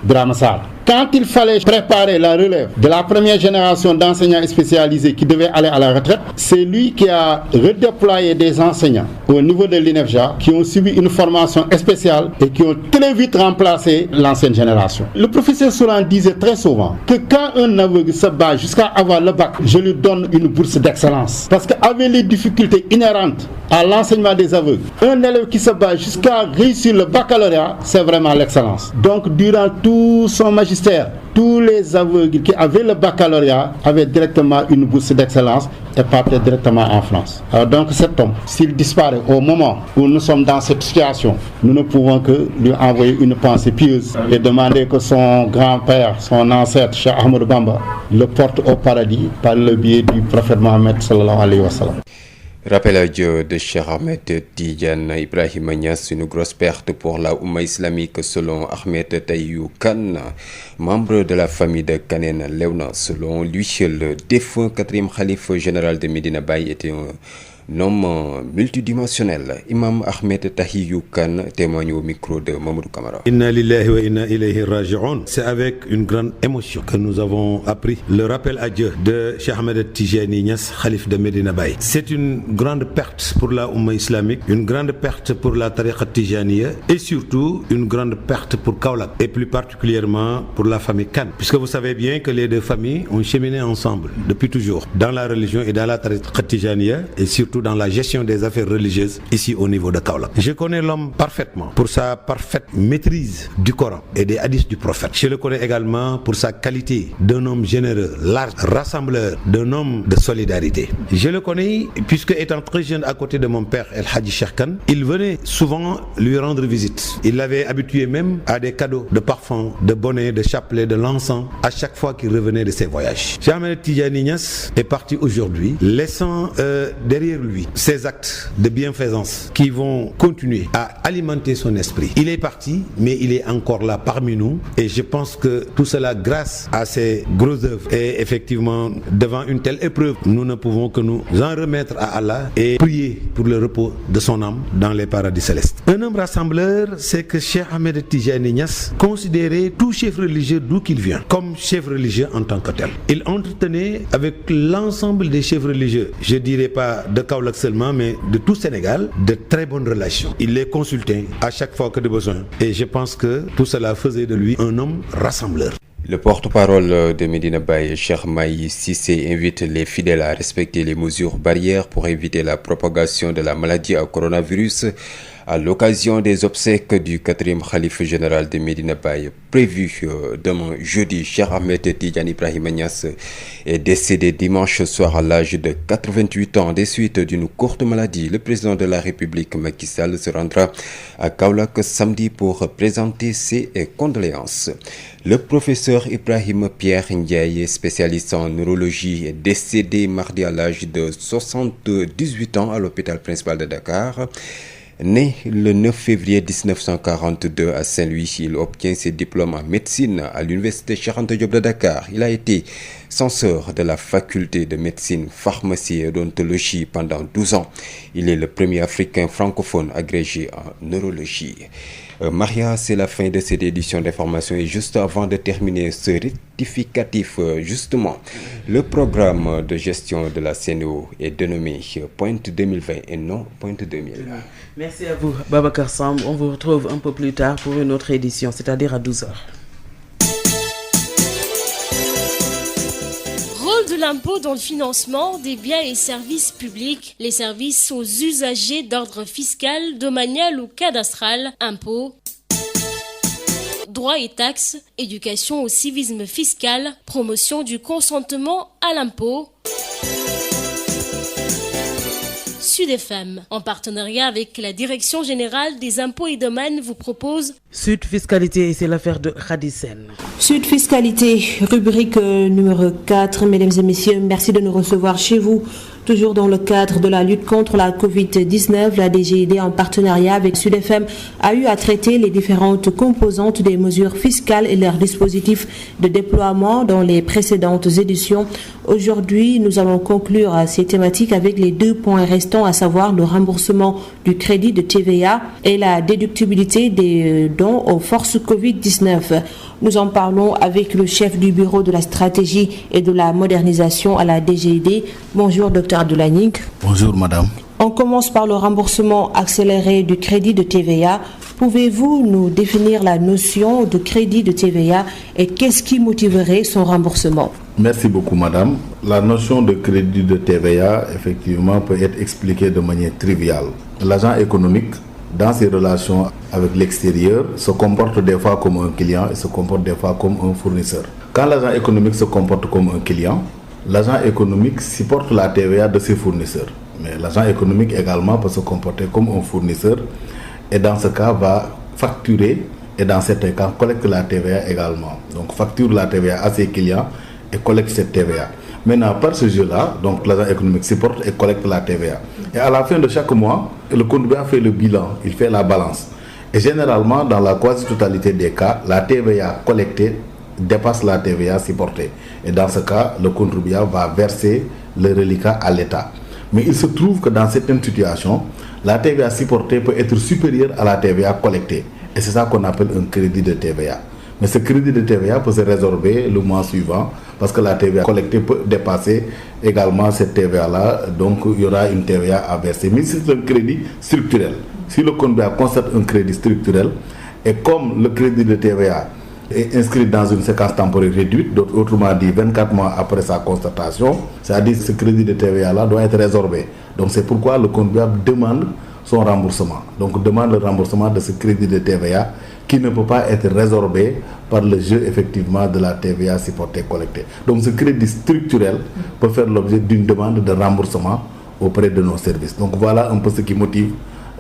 Bramassar. Quand il fallait préparer la relève de la première génération d'enseignants spécialisés qui devaient aller à la retraite, c'est lui qui a redéployé des enseignants au niveau de l'INEFJA qui ont subi une formation spéciale et qui ont très vite remplacé l'ancienne génération. Le professeur Souran disait très souvent que quand un aveugle se bat jusqu'à avoir le bac, je lui donne une bourse d'excellence. Parce qu'avec les difficultés inhérentes à l'enseignement des aveugles, un élève qui se bat jusqu'à réussir le baccalauréat, c'est vraiment l'excellence. Donc durant tout son magistère, tous les aveugles qui avaient le baccalauréat avaient directement une bourse d'excellence et partaient directement en France. Alors donc cet homme, s'il disparaît au moment où nous sommes dans cette situation, nous ne pouvons que lui envoyer une pensée pieuse et demander que son grand-père, son ancêtre, Cheikh Ahmadou Bamba, le porte au paradis par le biais du prophète Mohammed sallallahu alayhi wa sallam. Rappel à Dieu de Cheikh Ahmed Tidiane Ibrahima Niass, une grosse perte pour la Oumma islamique selon Ahmed Taïou Kane, membre de la famille de Kanen Léona. Selon lui, le défunt 4e khalife général de Medina Baye était un homme multidimensionnel. Imam Ahmed Tahiyyou Kane témoigne au micro de Mamadou Camara. Inna lillahi wa inna ilayhi raji'un. C'est avec une grande émotion que nous avons appris le rappel à Dieu de Cheikh Ahmed Tijani Niass, Khalif de Medina Baye. C'est une grande perte pour la Oumma islamique, une grande perte pour la tariqa Tijaniya et surtout une grande perte pour Kaolack et plus particulièrement pour la famille Kane. Puisque vous savez bien que les deux familles ont cheminé ensemble depuis toujours dans la religion et dans la tariqa Tijaniya et surtout dans la gestion des affaires religieuses ici au niveau de Kaolack. Je connais l'homme parfaitement pour sa parfaite maîtrise du Coran et des hadiths du prophète. Je le connais également pour sa qualité d'un homme généreux, large, rassembleur, d'un homme de solidarité. Je le connais puisque étant très jeune à côté de mon père El Hadji Cheikh Kane, il venait souvent lui rendre visite. Il l'avait habitué même à des cadeaux de parfums, de bonnets, de chapelets, de l'encens à chaque fois qu'il revenait de ses voyages. Cheikh Ahmed Tidiane Niass est parti aujourd'hui laissant derrière lui ces actes de bienfaisance qui vont continuer à alimenter son esprit. Il est parti, mais il est encore là parmi nous et je pense que tout cela grâce à ces grosses œuvres. Et effectivement, devant une telle épreuve, nous ne pouvons que nous en remettre à Allah et prier pour le repos de son âme dans les paradis célestes. Un homme rassembleur, c'est que Cheikh Ahmed Tijani Niasse considérait tout chef religieux d'où qu'il vient comme chef religieux en tant que tel. Il entretenait avec l'ensemble des chefs religieux, je dirais pas de Kaolack seulement, mais de tout Sénégal, de très bonnes relations. Il les consultait à chaque fois que de besoin. Et je pense que tout cela faisait de lui un homme rassembleur. Le porte-parole de Medina Baye, Cheikh Mahi Cissé, invite les fidèles à respecter les mesures barrières pour éviter la propagation de la maladie à coronavirus à l'occasion des obsèques du 4e khalife général de Medina Baye prévu demain jeudi. Cheikh Ahmed Tidiane Ibrahima Niasse est décédé dimanche soir à l'âge de 88 ans des suites d'une courte maladie. Le président de la République Macky Sall se rendra à Kaolack samedi pour présenter ses condoléances. Le professeur Ibrahim Pierre Ndiaye, spécialiste en neurologie, est décédé mardi à l'âge de 78 ans à l'hôpital principal de Dakar. Né le 9 février 1942 à Saint-Louis, il obtient ses diplômes en médecine à l'université Cheikh Anta Diop de Dakar. Il a été censeur de la faculté de médecine, pharmacie et odontologie pendant 12 ans. Il est le premier Africain francophone agrégé en neurologie. Maria, c'est la fin de cette édition d'information et juste avant de terminer ce rectificatif, justement, le programme de gestion de la CNO est dénommé Pointe 2020 et non Pointe 2000. Merci à vous, Babacar Samb. On vous retrouve un peu plus tard pour une autre édition, c'est-à-dire à 12h. Rôle de l'impôt dans le financement des biens et services publics, les services aux usagers d'ordre fiscal, domanial ou cadastral, impôts, droits et taxes, éducation au civisme fiscal, promotion du consentement à l'impôt. Sud FM, en partenariat avec la Direction Générale des Impôts et Domaines, vous propose Sud Fiscalité, et c'est l'affaire de Khadisen. Sud Fiscalité, rubrique numéro 4. Mesdames et messieurs, merci de nous recevoir chez vous. Toujours dans le cadre de la lutte contre la Covid-19, la DGID, en partenariat avec Sud FM, a eu à traiter les différentes composantes des mesures fiscales et leurs dispositifs de déploiement dans les précédentes éditions. Aujourd'hui, nous allons conclure ces thématiques avec les 2 points restants, à savoir le remboursement du crédit de TVA et la déductibilité des dons aux forces Covid-19. Nous en parlons avec le chef du bureau de la stratégie et de la modernisation à la DGID. Bonjour, Dr Abdoulaye. Bonjour, madame. On commence par le remboursement accéléré du crédit de TVA. Pouvez-vous nous définir la notion de crédit de TVA et qu'est-ce qui motiverait son remboursement? Merci beaucoup, madame. La notion de crédit de TVA, effectivement, peut être expliquée de manière triviale. L'agent économique, dans ses relations avec l'extérieur, se comporte des fois comme un client et se comporte des fois comme un fournisseur. Quand l'agent économique se comporte comme un client, l'agent économique supporte la TVA de ses fournisseurs. Mais l'agent économique également peut se comporter comme un fournisseur et dans ce cas va facturer et dans certains cas collecte la TVA également. Donc facture la TVA à ses clients et collecte cette TVA. Maintenant, par ce jeu-là, donc l'agent économique supporte et collecte la TVA. Et à la fin de chaque mois, le contribuable fait le bilan, il fait la balance. Et généralement, dans la quasi-totalité des cas, la TVA collectée dépasse la TVA supportée. Et dans ce cas, le contribuable va verser le reliquat à l'État. Mais il se trouve que dans certaines situations, la TVA supportée peut être supérieure à la TVA collectée. Et c'est ça qu'on appelle un crédit de TVA. Mais ce crédit de TVA peut se résorber le mois suivant parce que la TVA collectée peut dépasser également cette TVA-là. Donc il y aura une TVA à verser. Mais c'est un crédit structurel. Si le contribuable constate un crédit structurel et comme le crédit de TVA est inscrit dans une séquence temporelle réduite, donc autrement dit 24 mois après sa constatation, c'est-à-dire que ce crédit de TVA-là doit être résorbé. Donc c'est pourquoi le contribuable demande son remboursement. Donc demande le remboursement de ce crédit de TVA qui ne peut pas être résorbé par le jeu effectivement de la TVA supportée collectée. Donc ce crédit structurel peut faire l'objet d'une demande de remboursement auprès de nos services. Donc voilà un peu ce qui motive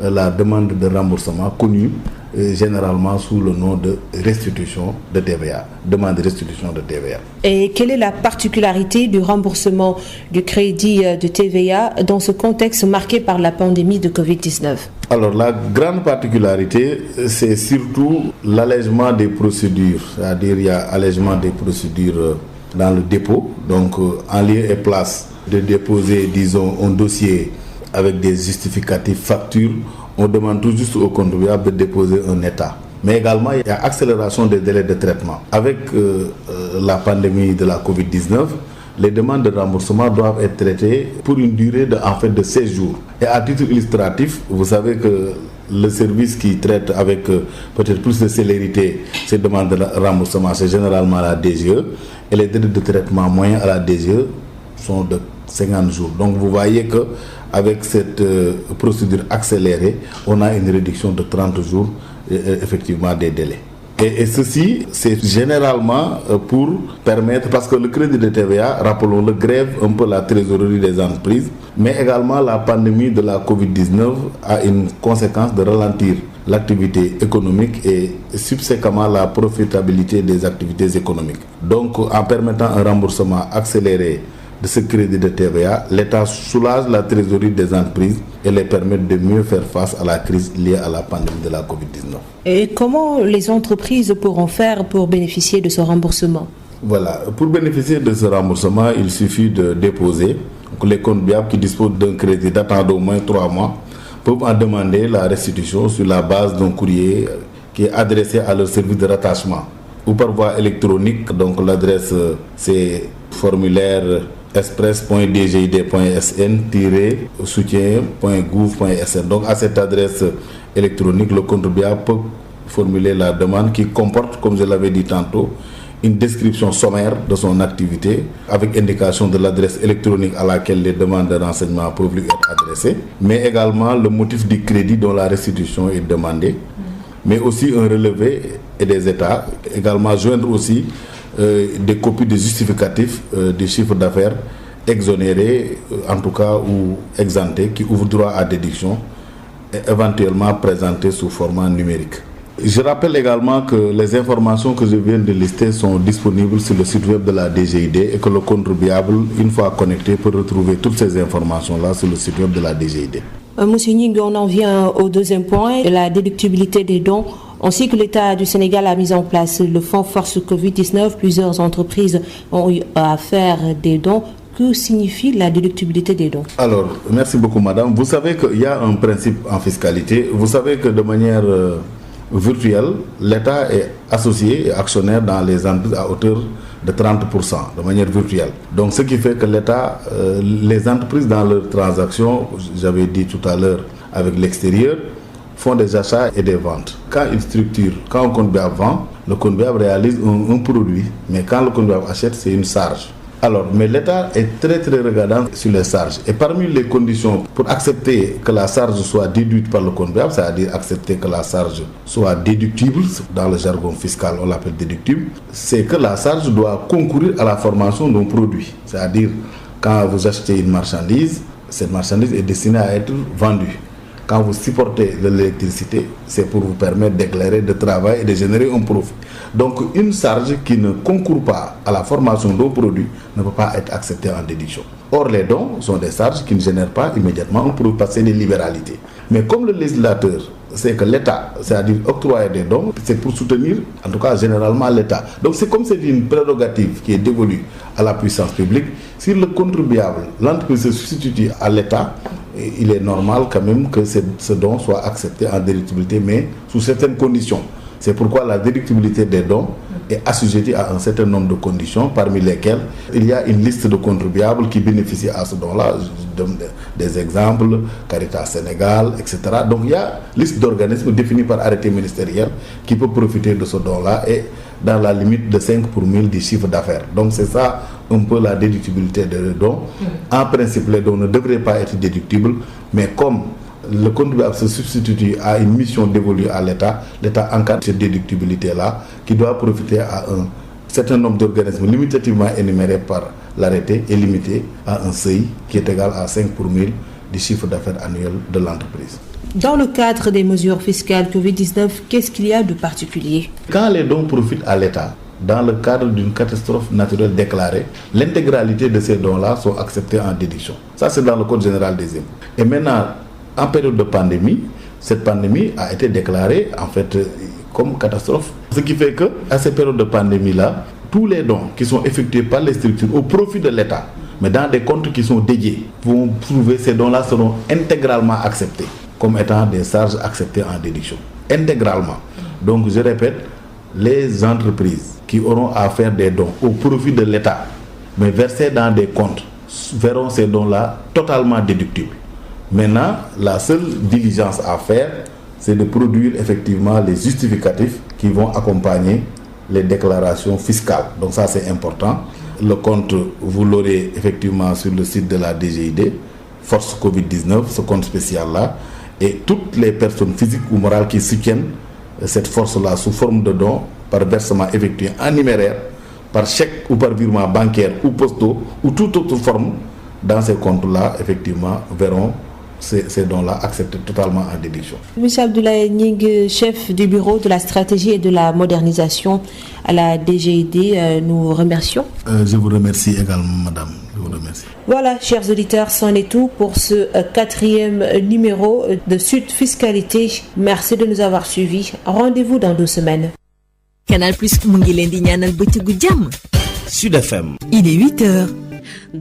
la demande de remboursement connue généralement sous le nom de restitution de TVA, demande de restitution de TVA. Et quelle est la particularité du remboursement du crédit de TVA dans ce contexte marqué par la pandémie de Covid-19? Alors la grande particularité, c'est surtout l'allègement des procédures, c'est-à-dire il y a allègement des procédures dans le dépôt, donc en lieu et place de déposer, disons, un dossier avec des justificatifs factures, on demande tout juste au contribuable de déposer un état. Mais également, il y a accélération des délais de traitement. Avec la pandémie de la Covid-19, les demandes de remboursement doivent être traitées pour une durée de 16 jours. Et à titre illustratif, vous savez que le service qui traite avec peut-être plus de célérité ces demandes de remboursement, c'est généralement la DGE. Et les délais de traitement moyens à la DGE sont de 50 jours. Donc vous voyez que avec cette procédure accélérée, on a une réduction de 30 jours effectivement des délais. Et ceci, c'est généralement pour permettre, parce que le crédit de TVA, rappelons-le, grève un peu la trésorerie des entreprises, mais également la pandémie de la Covid-19 a une conséquence de ralentir l'activité économique et subséquemment la profitabilité des activités économiques. Donc en permettant un remboursement accéléré de ce crédit de TVA, l'État soulage la trésorerie des entreprises et les permet de mieux faire face à la crise liée à la pandémie de la Covid-19. Et comment les entreprises pourront faire pour bénéficier de ce remboursement? Voilà, pour bénéficier de ce remboursement, il suffit de déposer. Donc, les contribuables qui disposent d'un crédit datant d'au moins 3 mois peuvent en demander la restitution sur la base d'un courrier qui est adressé à leur service de rattachement ou par voie électronique. Donc l'adresse c'est formulaire express.dgid.sn-soutien.gouv.sn. Donc à cette adresse électronique, le contribuable peut formuler la demande qui comporte, comme je l'avais dit tantôt, une description sommaire de son activité avec indication de l'adresse électronique à laquelle les demandes de renseignement peuvent lui être adressées, mais également le motif du crédit dont la restitution est demandée, mais aussi un relevé et des états, également joindre aussi des copies de justificatifs des chiffres d'affaires exonérés, en tout cas, ou exemptés, qui ouvrent droit à déduction, et éventuellement présentés sous format numérique. Je rappelle également que les informations que je viens de lister sont disponibles sur le site web de la DGID et que le contribuable, une fois connecté, peut retrouver toutes ces informations-là sur le site web de la DGID. Monsieur Ning, on en vient au deuxième point, la déductibilité des dons. On sait que l'État du Sénégal a mis en place le fonds Force Covid-19. Plusieurs entreprises ont eu à faire des dons. Que signifie la déductibilité des dons? Alors, merci beaucoup madame. Vous savez qu'il y a un principe en fiscalité. Vous savez que de manière virtuelle, l'État est associé et actionnaire dans les entreprises à hauteur de 30%, de manière virtuelle. Donc ce qui fait que l'État, les entreprises dans leurs transactions, j'avais dit tout à l'heure avec l'extérieur, font des achats et des ventes. Quand une structure, quand un contribuable vend, le contribuable réalise un produit, mais quand le contribuable achète, c'est une charge. Alors, mais l'État est très regardant sur les charges. Et parmi les conditions pour accepter que la charge soit déduite par le contribuable, c'est-à-dire accepter que la charge soit déductible, dans le jargon fiscal on l'appelle déductible, c'est que la charge doit concourir à la formation d'un produit. C'est-à-dire, quand vous achetez une marchandise, cette marchandise est destinée à être vendue. Quand vous supportez de l'électricité, c'est pour vous permettre d'éclairer, de travailler et de générer un profit. Donc une charge qui ne concourt pas à la formation d'un produit ne peut pas être acceptée en déduction. Or les dons sont des charges qui ne génèrent pas immédiatement un profit parce que c'est des libéralités. Mais comme le législateur sait que l'État, c'est-à-dire octroyer des dons, c'est pour soutenir en tout cas généralement l'État. Donc c'est comme c'est une prérogative qui est dévolue à la puissance publique. Si le contribuable, l'entreprise se substitue à l'État, il est normal quand même que ce don soit accepté en déductibilité, mais sous certaines conditions. C'est pourquoi la déductibilité des dons est assujettie à un certain nombre de conditions, parmi lesquelles il y a une liste de contribuables qui bénéficient à ce don-là. Je donne des exemples, Caritas Sénégal, etc. Donc il y a une liste d'organismes définis par arrêté ministériel qui peut profiter de ce don-là et dans la limite de 5 pour 1000 du chiffre d'affaires. Donc c'est ça un peu la déductibilité des dons. En principe, les dons ne devraient pas être déductibles, mais comme le contribuable se substitue à une mission dévolue à l'État, l'État encadre cette déductibilité-là qui doit profiter à un certain nombre d'organismes limitativement énumérés par l'arrêté et limité à un seuil qui est égal à 5 pour 1000 du chiffre d'affaires annuel de l'entreprise. Dans le cadre des mesures fiscales Covid-19, qu'est-ce qu'il y a de particulier? Quand les dons profitent à l'État, dans le cadre d'une catastrophe naturelle déclarée, l'intégralité de ces dons-là sont acceptés en déduction. Ça, c'est dans le Code général des impôts. Et maintenant, en période de pandémie, cette pandémie a été déclarée en fait comme catastrophe. Ce qui fait que à ces périodes de pandémie-là, tous les dons qui sont effectués par les structures au profit de l'État, mais dans des comptes qui sont dédiés, vont trouver ces dons-là seront intégralement acceptés comme étant des charges acceptées en déduction. Intégralement. Donc je répète, les entreprises qui auront à faire des dons au profit de l'État, mais versés dans des comptes, verront ces dons-là totalement déductibles. Maintenant, la seule diligence à faire, c'est de produire effectivement les justificatifs qui vont accompagner les déclarations fiscales. Donc ça, c'est important. Le compte, vous l'aurez effectivement sur le site de la DGID, Force Covid-19, ce compte spécial-là, et toutes les personnes physiques ou morales qui soutiennent cette force-là sous forme de dons par versement effectué en numéraire, par chèque ou par virement bancaire ou postaux ou toute autre forme, dans ces comptes-là, effectivement, verront ces dons-là acceptés totalement en déduction. Monsieur Abdoulaye Ning, chef du bureau de la stratégie et de la modernisation à la DGID, nous remercions. Je vous remercie également, madame. Je vous remercie. Voilà, chers auditeurs, c'en est tout pour ce 4e numéro de Sud Fiscalité. Merci de nous avoir suivis. Rendez-vous dans 2 semaines. Canal Plus mu ngi leen di ñaanal bëccëgu jàmm. Sud FM. Il est 8h.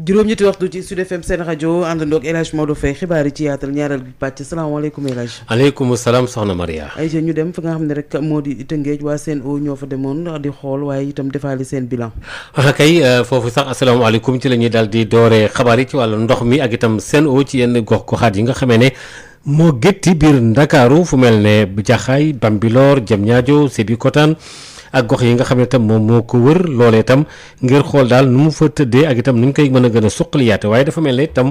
juróom-ñetti waxtu ci Sud FM seen rajo àndandoog El Hadj Maodo Faye xibaar yi ci yaatal ñaareel bi pàcc salaamaaleykum El Hadj. aleykum salaam soxna Maria. ay ñu dem fa nga xam ne rek moo di Tëngéej waa Sen'Eau ñoo fa demoon di xool waaye itam defaale seen bilan. kay foofu sax asalaamaaleykum ci la ñuy daal di dooree xabaar yi ci wàllu ndox mi ak itam Sen'Eau ci yenn gox-goxaat yi nga xamee ne moo gétti biir Ndakaaru fu mel ne Jaxaay Bambilor Diamniadio Sébikotane ak gox yi nga xam ne tam moom moo ko wër loolee itam ngir xool daal nu mu fa tëddee ak itam nu ñu koy mën a gën a suqaliyaate waaye dafa mel ne itam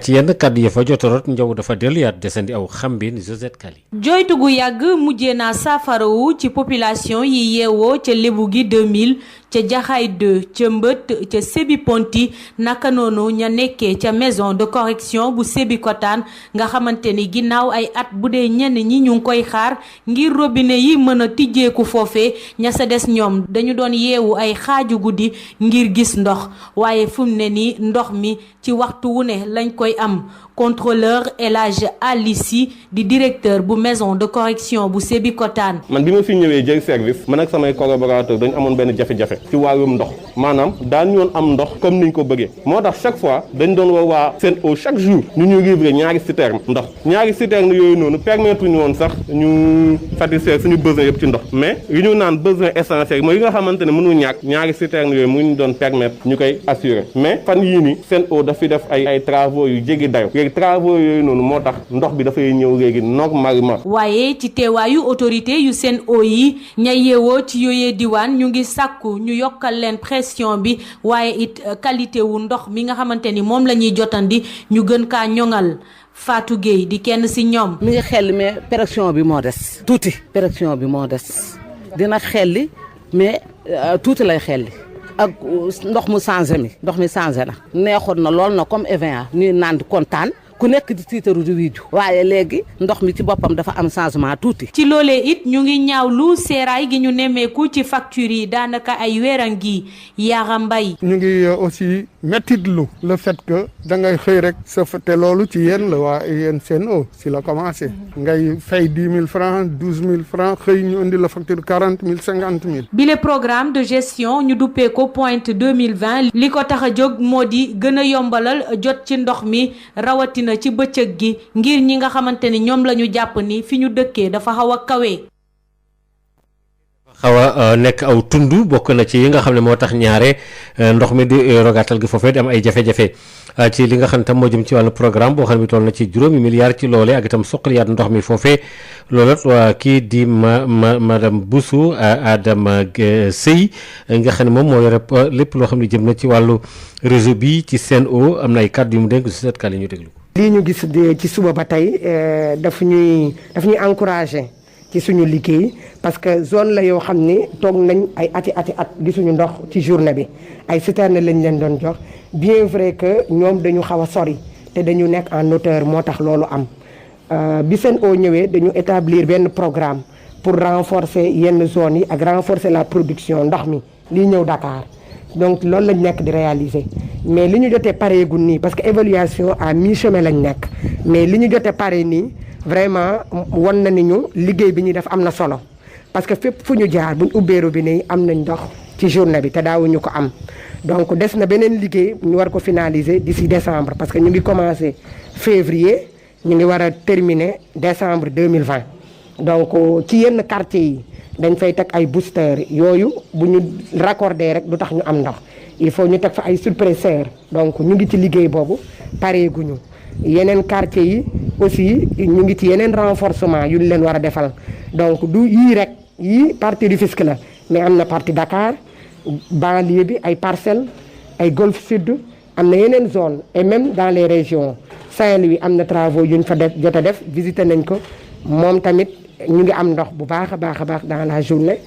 ci yenn kàddu yi fa jotorot njaw dafa delluyaat desandi aw xambin Josette Kali. joytu gu yàgg mujjee naa saafarawu ci population yi yeewoo ca Lébu gi 2000 ca Jaxaay 2 ca Mbët ca Sébi Ponti naka noonu ña nekkee ca maison de correction bu Sébikotane nga xamante ni ginnaaw ay at bu dee ñenn ñi ñu ngi koy xaar ngir robinet yi mën a tijjeeku foofee ña sa des ñoom dañu doon yeewu ay xaaju guddi ngir gis ndox waaye fu mu ne nii ndox mi ci waxtu wu ne lañ koy am. Contrôleur El Hadj Alissi di directeur bu maison de correction bu Sébikotane. man bi ma fi ñëwee jël service man ak samay collaborateur dañu amoon benn jafe-jafe ci wàllum ndox maanaam daan ñoon am ndox comme niñ ko bëggee moo tax chaque fois dañ doon woo waa Sen'Eau chaque jour ñu ñuy livrer ñaari citerne ndox ñaari citerne yooyu noonu permettre ñu woon sax ñu satisfaire suñu besoin yëpp ci ndox mais yu ñu naan besoin essentiel mooy yi nga xamante ne mënul ñàkk ñaari citerne yooyu mu ñu doon permettre ñu koy assurer mais fan yii nii Sen'Eau daf fi def ay travaux yu jéggi dayo travaux yooyu noonu moo tax ndox bi dafay ñëw léegi normalement. waaye ci teewaayu autorité yu Sen'Eau yi ña yeewoo ci yooyee diwaan ñu ngi sàkku ñu yokkal leen pression bi waaye it qualité wu ndox mi nga xamante ni moom la ñuy jotandi ñu gën kaa ñoŋal. Fatou Gueye di kenn si ñoom. mi ngi xelli mais pression bi moo des. tuuti pression bi moo des dina xelli mais tuuti lay xelli. ak ndox mu changé mi changé na neexoon na lool na comme Evian ñuy naan kontaan ku nekk di tiitaru di wiiju waaye léegi ndox mi ci boppam dafa am changement tuuti. ci loolee it ñu ngi ñaawlu seeraay gi ñu nemmeeku ci facture yi daanaka ay weeran gi Yaara Mbay. ñu ngi aussi mettitlu le fait que da ngay xëy rek sa te loolu ci yéen la waa yéen Sen'Eau si la commencé ngay fay 10 000 francs 12 000 francs xëy ñu indi la facture 40 000 50 000. bile programme de gestion ñu duppee ko Pointe 2020 li ko tax a jóg moo di gën a yombalal jot ci ndox mi rawatina ci bëccëg gi ngir ñi nga xamante ni ñoom la ñu jàpp ni fi ñu dëkkee dafa xaw a kawe. xaw a nekk aw tund bokk na ci yi nga xam ne moo tax ñaare ndox mi di rogatal gi foofee di am ay jafe-jafe ci li nga xam ne tam moo jëm ci wàllu programme boo xam ne toll na ci juróomi milliards ci loole ak itam suqaliyaat ndox mi foofee loolu waa kii di madame Boussou Adama Sey nga xam ne moom moo yore lépp loo xam ne jëm na ci wàllu réseau bi ci Sen'Eau am na ay kàddu yu mu dénk si seet kàddu ñu déglu. lii ñu gis ci suba ba tey daf ñuy encouragé ci suñu liggéey parce que zone la yoo xam ni toog nañ ay ati at gisuñu ndox ci journée bi ay citerne lañ leen doon jox bien vrai que ñoom dañu xaw a sori te dañu nekk en hauteur moo tax loolu am bi Sen'Eau ñëwee dañu établir benn programme pour renforcer yenn zones yi ak renforcer la production ndox mi lii ñëw Dakar donc loolu lañ nekk di réaliser mais li ñu jotee pareegul nii parce que évaluation à mi-chemin lañ nekk mais li ñu jotee pare nii vraiment won na ni ñu liggéey bi ñuy def am na solo parce que fépp fu ñu jaar buñ ubbee robinet yi am nañ ndox ci journée bi te daawuñu ko am donc des na beneen liggéey ñu war ko finaliser d'ici décembre parce que ñu ngi commencé février ñu ngi war a terminer décembre 2020 donc ci yenn quartier yi dañ fay teg ay boosters yooyu bu ñu raccordé rek du tax ñu am ndox il faut ñu teg fa ay surpresseurs donc ñu ngi ci liggéey boobu pareeguñu yeneen quartier yi aussi ñu ngi ci yeneen renforcement yu ñu leen war a defal donc du yii rek yii partie Rufisque la mais am na partie Dakar banlieue bi ay Parcelles ay Golf Sud am na yeneen zone et même dans les régions Saint-Louis am na travaux yu ñu fa def jot a def visité nañ ko moom tamit ñu ngi am ndox bu baax a baax a baax dans la journée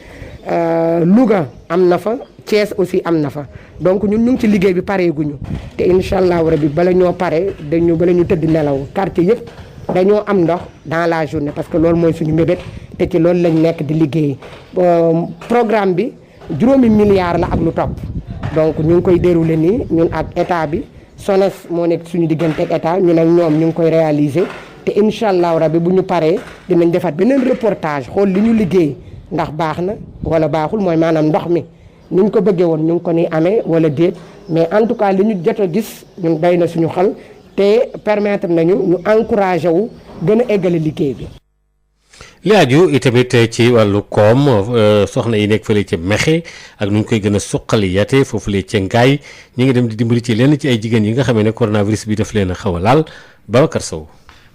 Louga am na fa Thiès aussi am na fa donc ñun ñu ngi ci liggéey bi pareeguñu te incha allahu rabi bala ñoo pare bala ñu tëdd nelaw quartier yëpp dañoo am ndox dans la journée parce que loolu mooy suñu mbébét te ci loolu lañ nekk di liggéey programme bi 5 milliards la ak lu topp donc ñu ngi koy dérouler nii ñun ak état bi SONES moo nekk suñu diggante ak état ñun ak ñoom ñu ngi koy réaliser te incha allahu rabi bu ñu paree dinañ defaat beneen reportage xool li ñu liggéey ndax baax na wala baaxul mooy maanaam ndox mi ni ñu ko bëggee woon ñu ngi ko ni amee wala déet mais en tout cas li ñu jot a gis ñun day na suñu xel te permettre nañu ñu encouragé wu gën a eggale liggéey bi. li aju itamit ci wàllu koom soxna yi nekk fële ca Mexe ak nu ñu koy gën a suqali yate foofu lee ca Ngaay ñu ngi dem di dimbali ci lenn ci ay jigéen yi nga xamee ne coronavirus bi daf leen a xaw a laal Babacar Sow.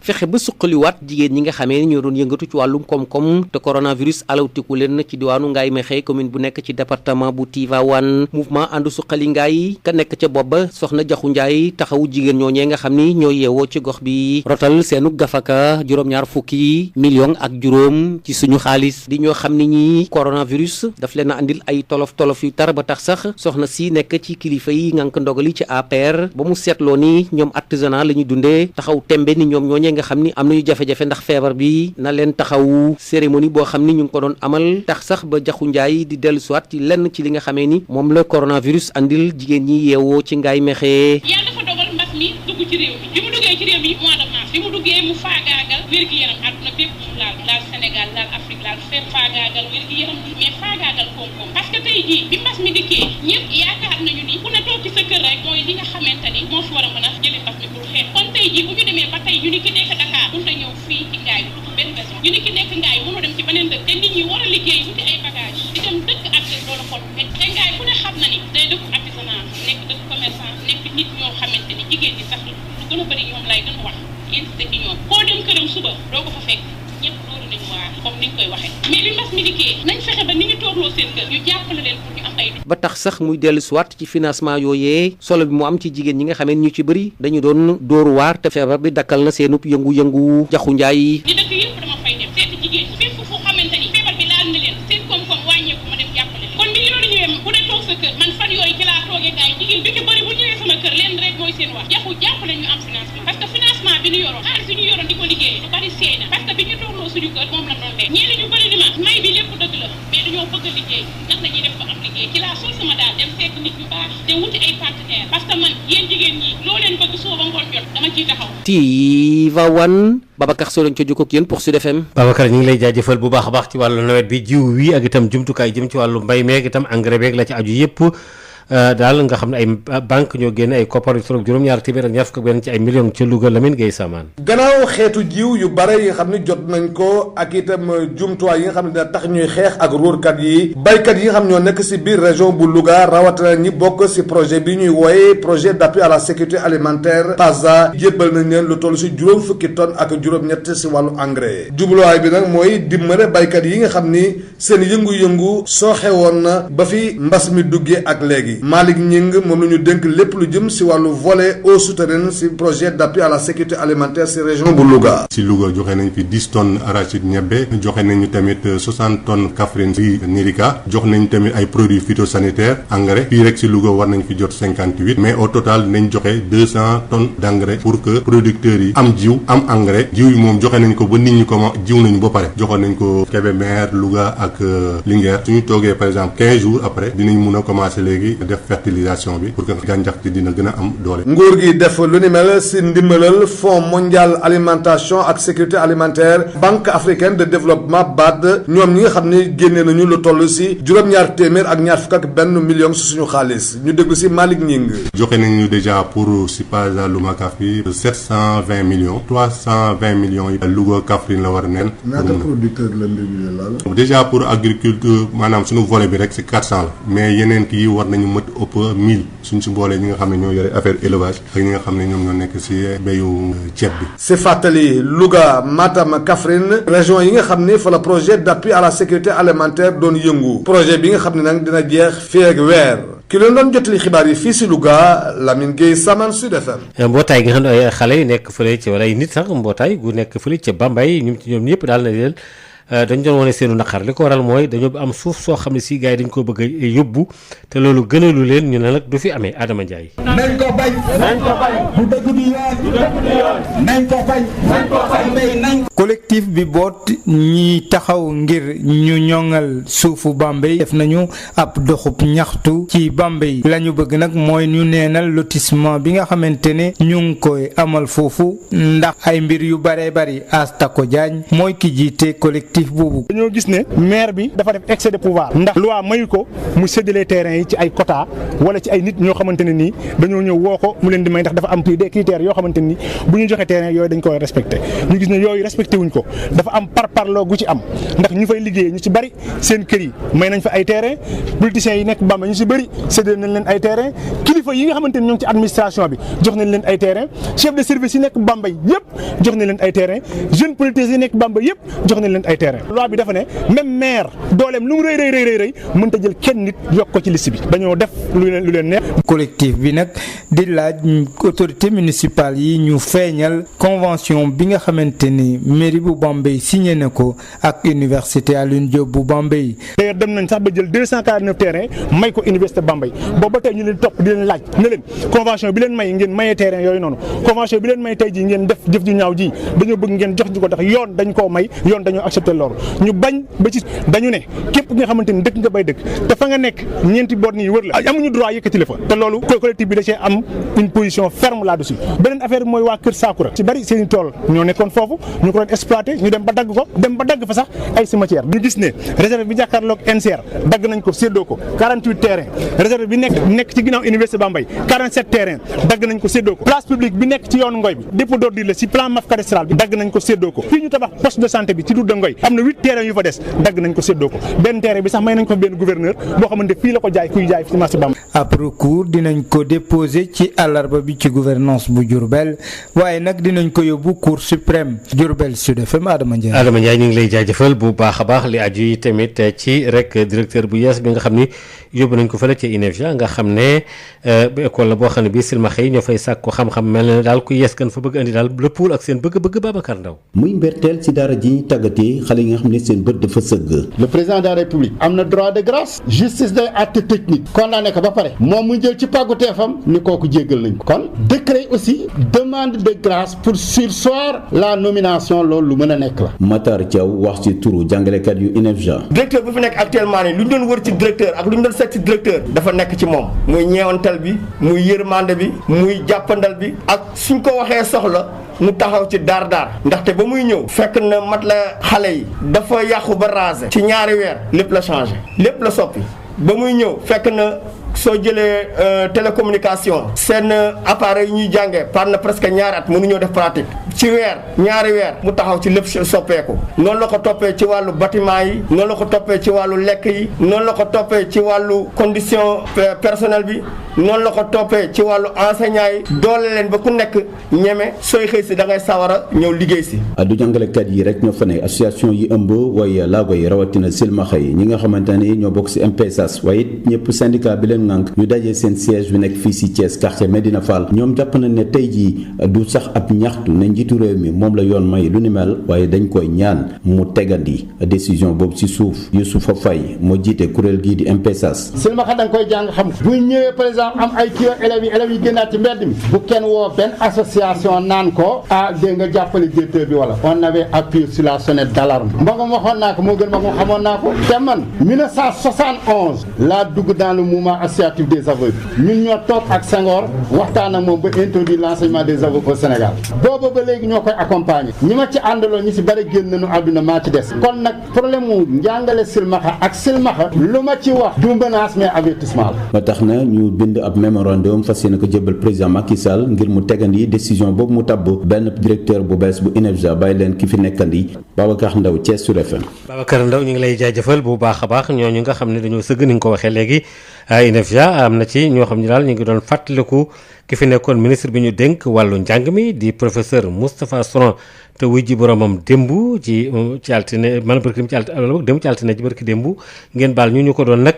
fexe ba suqaliwaat jigéen ñi nga xamee ni ñoo doon yëngatu ci wàllum koom-koom te coronavirus alawtiku leen ci diwaanu Ngaye Mékhé commune bu nekk ci département bu Tivaouane mouvement ànd suqali Ngaye ka nekk ca bopp ba soxna Jaxu Njaay taxawu jigéen ñooñee nga xam ni ñoo yeewoo ci gox bi rotal seenu gafaka juróom-ñaar fukki million ak juróom ci suñu xaalis di ñoo xam ni ñi coronavirus daf leen a andil ay tolof-tolof yu tar ba tax sax soxna si nekk ci kilifa yi ngànk ndogali ci APR ba mu seetloo ni ñoom artisanat la ñuy dundee taxaw tembe ni ñoom ñooñee nga xam ni am nañu jafe-jafe ndax feebar bi na leen taxawu cérémonie boo xam ni ñu ngi ko doon amal tax sax ba Jaxu Njaay di dellu siwaat ci lenn ci li nga xamee ni moom la coronavirus andil jigéen ñi yeewoo ci Ngaye Mékhé. yàlla dafa dogal mbas mi dugg ci réew mi bi mu duggee ci réew mi mois de mars bi mu duggee mu faagaagal wér-gi-yaram àdduna bépp mu laal Sénégal laal Afrique laal fépp faagaagal wér-gi-yaram bi mais faagaagal koom-koom parce que tey jii bi mbas mi dikkee ñëpp yaakaar nañu ni ku ne toog ci sa kër rek mooy li nga xamante ni moo fi war a mën a jëlee mbas mi pour xeex kon tey jii bu ñu demee ba tey ñu ni ki nekk Dakar mun na ñëw fii ci Ngaye bi dugg benn raison ñu ni ki nekk Ngaye mënoo dem ci beneen dëkk te nit ñi war a liggéey wuti ay bagage di dem dëkk ak loolu xol te Ngaye ku ne xam na ni day dëkk artisanat nekk dëkk commerçant nekk nit ñoo xamante ni jigéen ñi sax lu gën a bëri ñoom lay gën a wax yéen si ci ñoom koo dem këram suba doo ko fa fekk ñëpp loolu nañu waar comme ni nga koy waxee mais bi mbas mi dikkee nañ fexe ba ni ñu toogloo seen kër ñu jàppale leen pour ñu am ay ba tax sax muy dellu siwaat ci financement yooyee solo bi mu am ci jigéen ñi nga xamee ñu ci bëri dañu doon dóoru waar te feebar bi dakkal na seenub yëngu-yëngu Jaxu Njaay ñi dëkk yëpp dama fay dem seeti jigéen ñi fépp fu xamante ni feebar bi laal na leen seen koom-koom wàññeeku ma dem jàppale leen kon bi loolu ñëwee ku ne toog sa kër man fan yooyu ci laa toogee Ngaye jigéen bi ci bëri bu ñëwee sama kër leen rek mooy seen wax Jaxu jàppale ñu am financement parce que financement bi ñu yoroon xaalis bi ñu yoroon di ko liggéey lu bari seey na parce que bi ñu toogloo suñu kër moom la doon dee ñii ñu bëri ni ma may bi lépp dëgg la mais dañoo bëgg a liggéey nag la ñuy def ba am liggéey ci laa sol sama daal dem fekk nit ñu baax te wuti ay partenaires parce que man yéen jigéen ñi loo leen bëgg suba ba ngoon jot dama ciy taxaw. Tivaouane Babacar Sow lañ ko jokkoo ak yéen pour Sud FM. Babacar ñu ngi lay jaajëfal bu baax a baax ci wàllu nawet bi jiw wi ak itam jumtukaay jëm ci wàllu mbay meeg itam engrais beeg la ci aju yëpp daal nga xam ne ay banque ñoo génne ay koppar yu tolloog juróom-ñaar téeméer ak ñaar fukk ak benn ci ay millions ca Louga Lamine Gueye Samane. gannaaw xeetu jiw yu bare yi nga xam ne jot nañ ko ak itam jumtuwaay yi nga xam ne dina tax ñuy xeex ak ruurkat yi baykat yi nga xam ñoo nekk si biir région bu Louga rawatina ñi bokk si projet bi ñuy wooye projet d'appui à la sécurité alimentaire PASA jébbal nañ leen lu toll si juróom fukki tonnes ak juróom-ñett si wàllu engrais jubluwaay bi nag mooy dimbale baykat yi nga xam ni seen yëngu-yëngu sooxe woon na ba fi mbas mi duggee ak léegi yi Malick Gning moom la ñu dénk lépp lu jëm si wàllu volet eau souterraine si projet d'appui à la sécurité alimentaire si région bu Louga. si Louga joxe nañ fi 10 tonnes arachide ñebbe joxe nañu tamit 60 tonnes Kaffrine si Nirika jox nañ tamit ay produits phytosanitaires engrais fii rek si Louga war nañ fi jot 58 mais au total nañ joxe 200 tonnes d'engrais pour que producteurs yi am jiw am engrais jiw yi moom joxe nañ ko ba nit ñi ko jiw nañu ba pare joxoon nañ ko Kébémer Louga ak Linguère suñu toogee par exemple 15 jours après dinañ mun a commencer léegi def fertilisation bi pour que gàncax gi dina gën a am doole. nguur gi def lu ni mel si ndimbalal fonds mondial alimentation ak sécurité alimentaire banque africaine de développement BAD ñoom ñi nga xam ne génnee nañu lu toll si juróom-ñaar téeméer ak ñaar fukk ak benn million si suñu xaalis ñu déglu si Malick Gning. joxe nañu déjà pour Sipaza Lumakafi 720 millions 320 millions yi Louga Kaffrine la war a neen. ñaata producteur la mbir la. déjà pour agriculture maanaam suñu volet bi rek c'est 400 la mais yeneen kii war nañu mët ëpp 1000 suñ si boolee ñi nga xam ne ñoo yore affaire élevage ak ñi nga xam ne ñoom ñoo nekk si béyu ceeb bi. si fàttali Louga Matam Kaffrine région yi nga xam ne fa la projet d'appui à la sécurité alimentaire doon yëngu projet bi nga xam ne nag dina jeex fii ak weer. ki leen doon jotali xibaar yi fii si Louga Lamine Gueye Saman Sud FM. mbootaay gi nga xam ne ay xale yu nekk fële ci wala ay nit sax mbootaay gu nekk fële ca Bambey ñoom ñëpp daal na leen dañ doon wane seenu naqar li ko waral mooy dañoo am suuf soo xam ne si gars yi dañ ko bëgg a yóbbu te loolu gënalu leen ñu ne nag du fi amee Adama Ndiaye. nañ ko bañ. nañ ko bañ. du dëgg du yoon. nañ ko bañ. nañ ko bañ. collectif bi boot ñi taxaw ngir ñu ñoŋal suufu Bambey def nañu ab doxub ñaxtu ci Bambey la ñu bëgg nag mooy ñu neenal lotissement bi nga xamante ne ñu ngi koy amal foofu ndax ay mbir yu baree bari Astako Diagne mooy ki jiite collectif boobu. dañoo gis ne maire bi dafa def excès de pouvoir ndax loi mayu ko mu séddale terrain yi ci ay quota wala ci ay nit ñoo xamante ne nii dañoo ñëw woo ko mu leen di may ndax dafa am des critères yoo xamante ni bu ñu joxe terrain yooyu dañ koy respecté ñu gis ne yooyu respecté wuñ ko dafa am parparloo gu ci am ndax ñu fay liggéey ñu ci bari seen kër yi may nañ fa ay terrain politiciens yi nekk Bambey ñu ci bari séddale nañ leen ay terrain kilifa yi nga xamante ni ñoo ngi ci administration bi jox nañ leen ay terrain chef de service yi nekk Bambey yëpp jox nañ leen ay terrain jeunes politiciens yi nekk Bambey yëpp jox nañ leen ay terrain loi bi dafa ne même maire dooleem lu mu rëy mënta jël kenn nit yokk ko ci liste bi dañoo def lu leen neex. collectif bi nag di laaj autorité municipale yi ñu feeñal convention bi nga xamante ni mairie bu Bambey signé na ko ak université Alioune Diop bu Bambey. d'ailleurs dem nañ sax ba jël 249 terrain may ko université Bambey boobu ba tey ñu leen topp di leen laaj ne leen convention bi leen may ngeen mayee terrain yooyu noonu convention bi leen may tey ji ngeen def jëf ju ñaaw ji dañoo bëgg ngeen jox ñu ko tax yoon dañ koo may yoon dañoo accepté loolu ñu bañ ba ci dañu ne képp nga xamante ni dëkk nga bay dëkk te fa nga nekk ñeenti boot nii wër la amuñu droit yëkkati la fa te loolu collectif bi da cee am une position ferme là-dessus beneen affaire bi mooy waa Kër Sakura ci bari seen i tool ñoo nekkoon foofu ñu ko doon exploité ñu dem ba dagg fa sax ay cimetière ñu gis ne réserve bi jàkkaarloog NCR dagg nañ ko séddoo ko 48 terrain réserve bi nekk ci ginnaaw université Bambey 47 terrain dagg nañ ko séddoo ko place publique bi nekk ci yoonu Ngoy bi dépôt d'ordure la ci plan maf cadastral bi dagg nañ ko séddoo ko fii ñu tabax poste de santé bi ci Doudou Ngoy am na 8 terrain yu fa des dagg nañ ko séddoo ko benn terrain bi sax may nañ ko benn gouverneur boo xamante fii la ko jaay kuy jaay ci marché Bambey. ab recours dinañ ko déposer ci àllarba bi ci gouvernance bu Diourbel waaye nag dinañ ko yóbbu cour suprême Diourbel Sud FM Adama Ndiaye. Adama Ndiaye ñu ngi lay jaajëfal bu baax a baax li aju yi tamit ci rek directeur bu yees bi nga xam ni yóbbu nañ ko fële ci INEFJA nga xam ne école la boo xam ne bii silmaxa yi ñoo fay sàkku xam-xam mel na daal ku yees kan fa bëgg andi daal le poul ak seen bëgg-bëgg Babacar Ndaw muy mberteel ci daara ji ñu tàggatee xale yi nga xam ne seen bët dafa sëgg. le président de la république am na droit de grâce justice day acte technique condamné ko ba pare moom mu jël ci pàgguteefam ni kooku jéggal nañ ko kon décret aussi demande de grâce pour surseoir la nomination loolu lu mën a nekk la. Matar Thiaw wax ci turu jàngalekat yu INEFJA. directeur bu fi nekk actuellement nii lu ñu doon wër ci directeur ak lu ñu doon seet ci directeur dafa nekk ci moom muy ñeewantal bi muy yërmande bi muy jàppandal bi ak suñ ko waxee soxla mu taxaw ci daar ndaxte ba muy ñëw fekk na mat la xale yi dafa yàqu ba rasé ci ñaari weer lépp la changé lépp la soppi ba muy ñëw fekk na soo jëlee télécommunication seen appareil yi ñuy jàngee par na presque ñaari at mënuñoo def pratique ci weer ñaari weer mu taxaw ci lépp soppeeku noonu la ko toppee ci wàllu bâtiment yi noonu la ko toppee ci wàllu lekk yi noonu la ko toppee ci wàllu condition personnel bi noonu la ko toppee ci wàllu enseignant yi doole leen ba ku nekk ñeme sooy xëy si da ngay sawara ñëw liggéey si. du jàngalekat yi rek ñoo fa ne association yi ëmb waaye laago yi rawatina silmaxa yi ñi nga xamante ne ñoo bokk ci MPSAS waaye it ñëpp syndicat bi leen ŋànk ñu dajee seen siège bi nekk fii ci Thiès quartier Medina Fall ñoom jàpp nañ ne tey jii du sax ab ñaxtu ne njiitu réew mi moom la yoon may lu ni mel waaye dañ koy ñaan mu tegandi décision boobu ci suuf Youssoufa Faye moo jiite kuréel gii di MPSAS. silmaxa da nga koy jàng xam bu ñëwee par exemple am ay kii élèves yi génnaat ci mbedd mi bu kenn woo benn association naan ko dégg nga jàppale directeur bi wala on avait appuyé sur la sonnette d'alarme mbagam waxoon naa ko moo gën mbagam xamoon naa ko te man 1971 laa dugg dans le mouvement associatif des aveugles ñun ñoo toog ak Senghor waxtaan ak moom ba introduire l'enseignement des aveugles au Sénégal booba ba léegi ñoo koy accompagner ñi ma ci àndaloo ñi si bari génn nañu àdduna maa ci des kon nag problème mu njàngale silmaxa ak silmaxa lu ma ci wax du menace mais avertissement ba tax na ñu bind ab mémorandum fas yéene ko jëbal président Macky Sall ngir mu tegandi décision boobu mu tabb benn directeur bu bees bu INEFJA bàyyi leen ki fi nekkandi Babacar Ndaw Thiès Sud FM. Babacar Ndaw ñu ngi lay jaajëfal bu baax a baax ñooñu nga xam ne dañoo sëgg ni nga ko waxee léegi INEFJA am na ci ñoo xam ne daal ñu ngi doon fàttaliku ki fi nekkoon ministre bi ñu dénk wàllu njàng mi di professeur Moustapha Souran te wuy ji boromam démb ci altine man barki ci altine ci barki démb ngeen baal ñu ko doon nag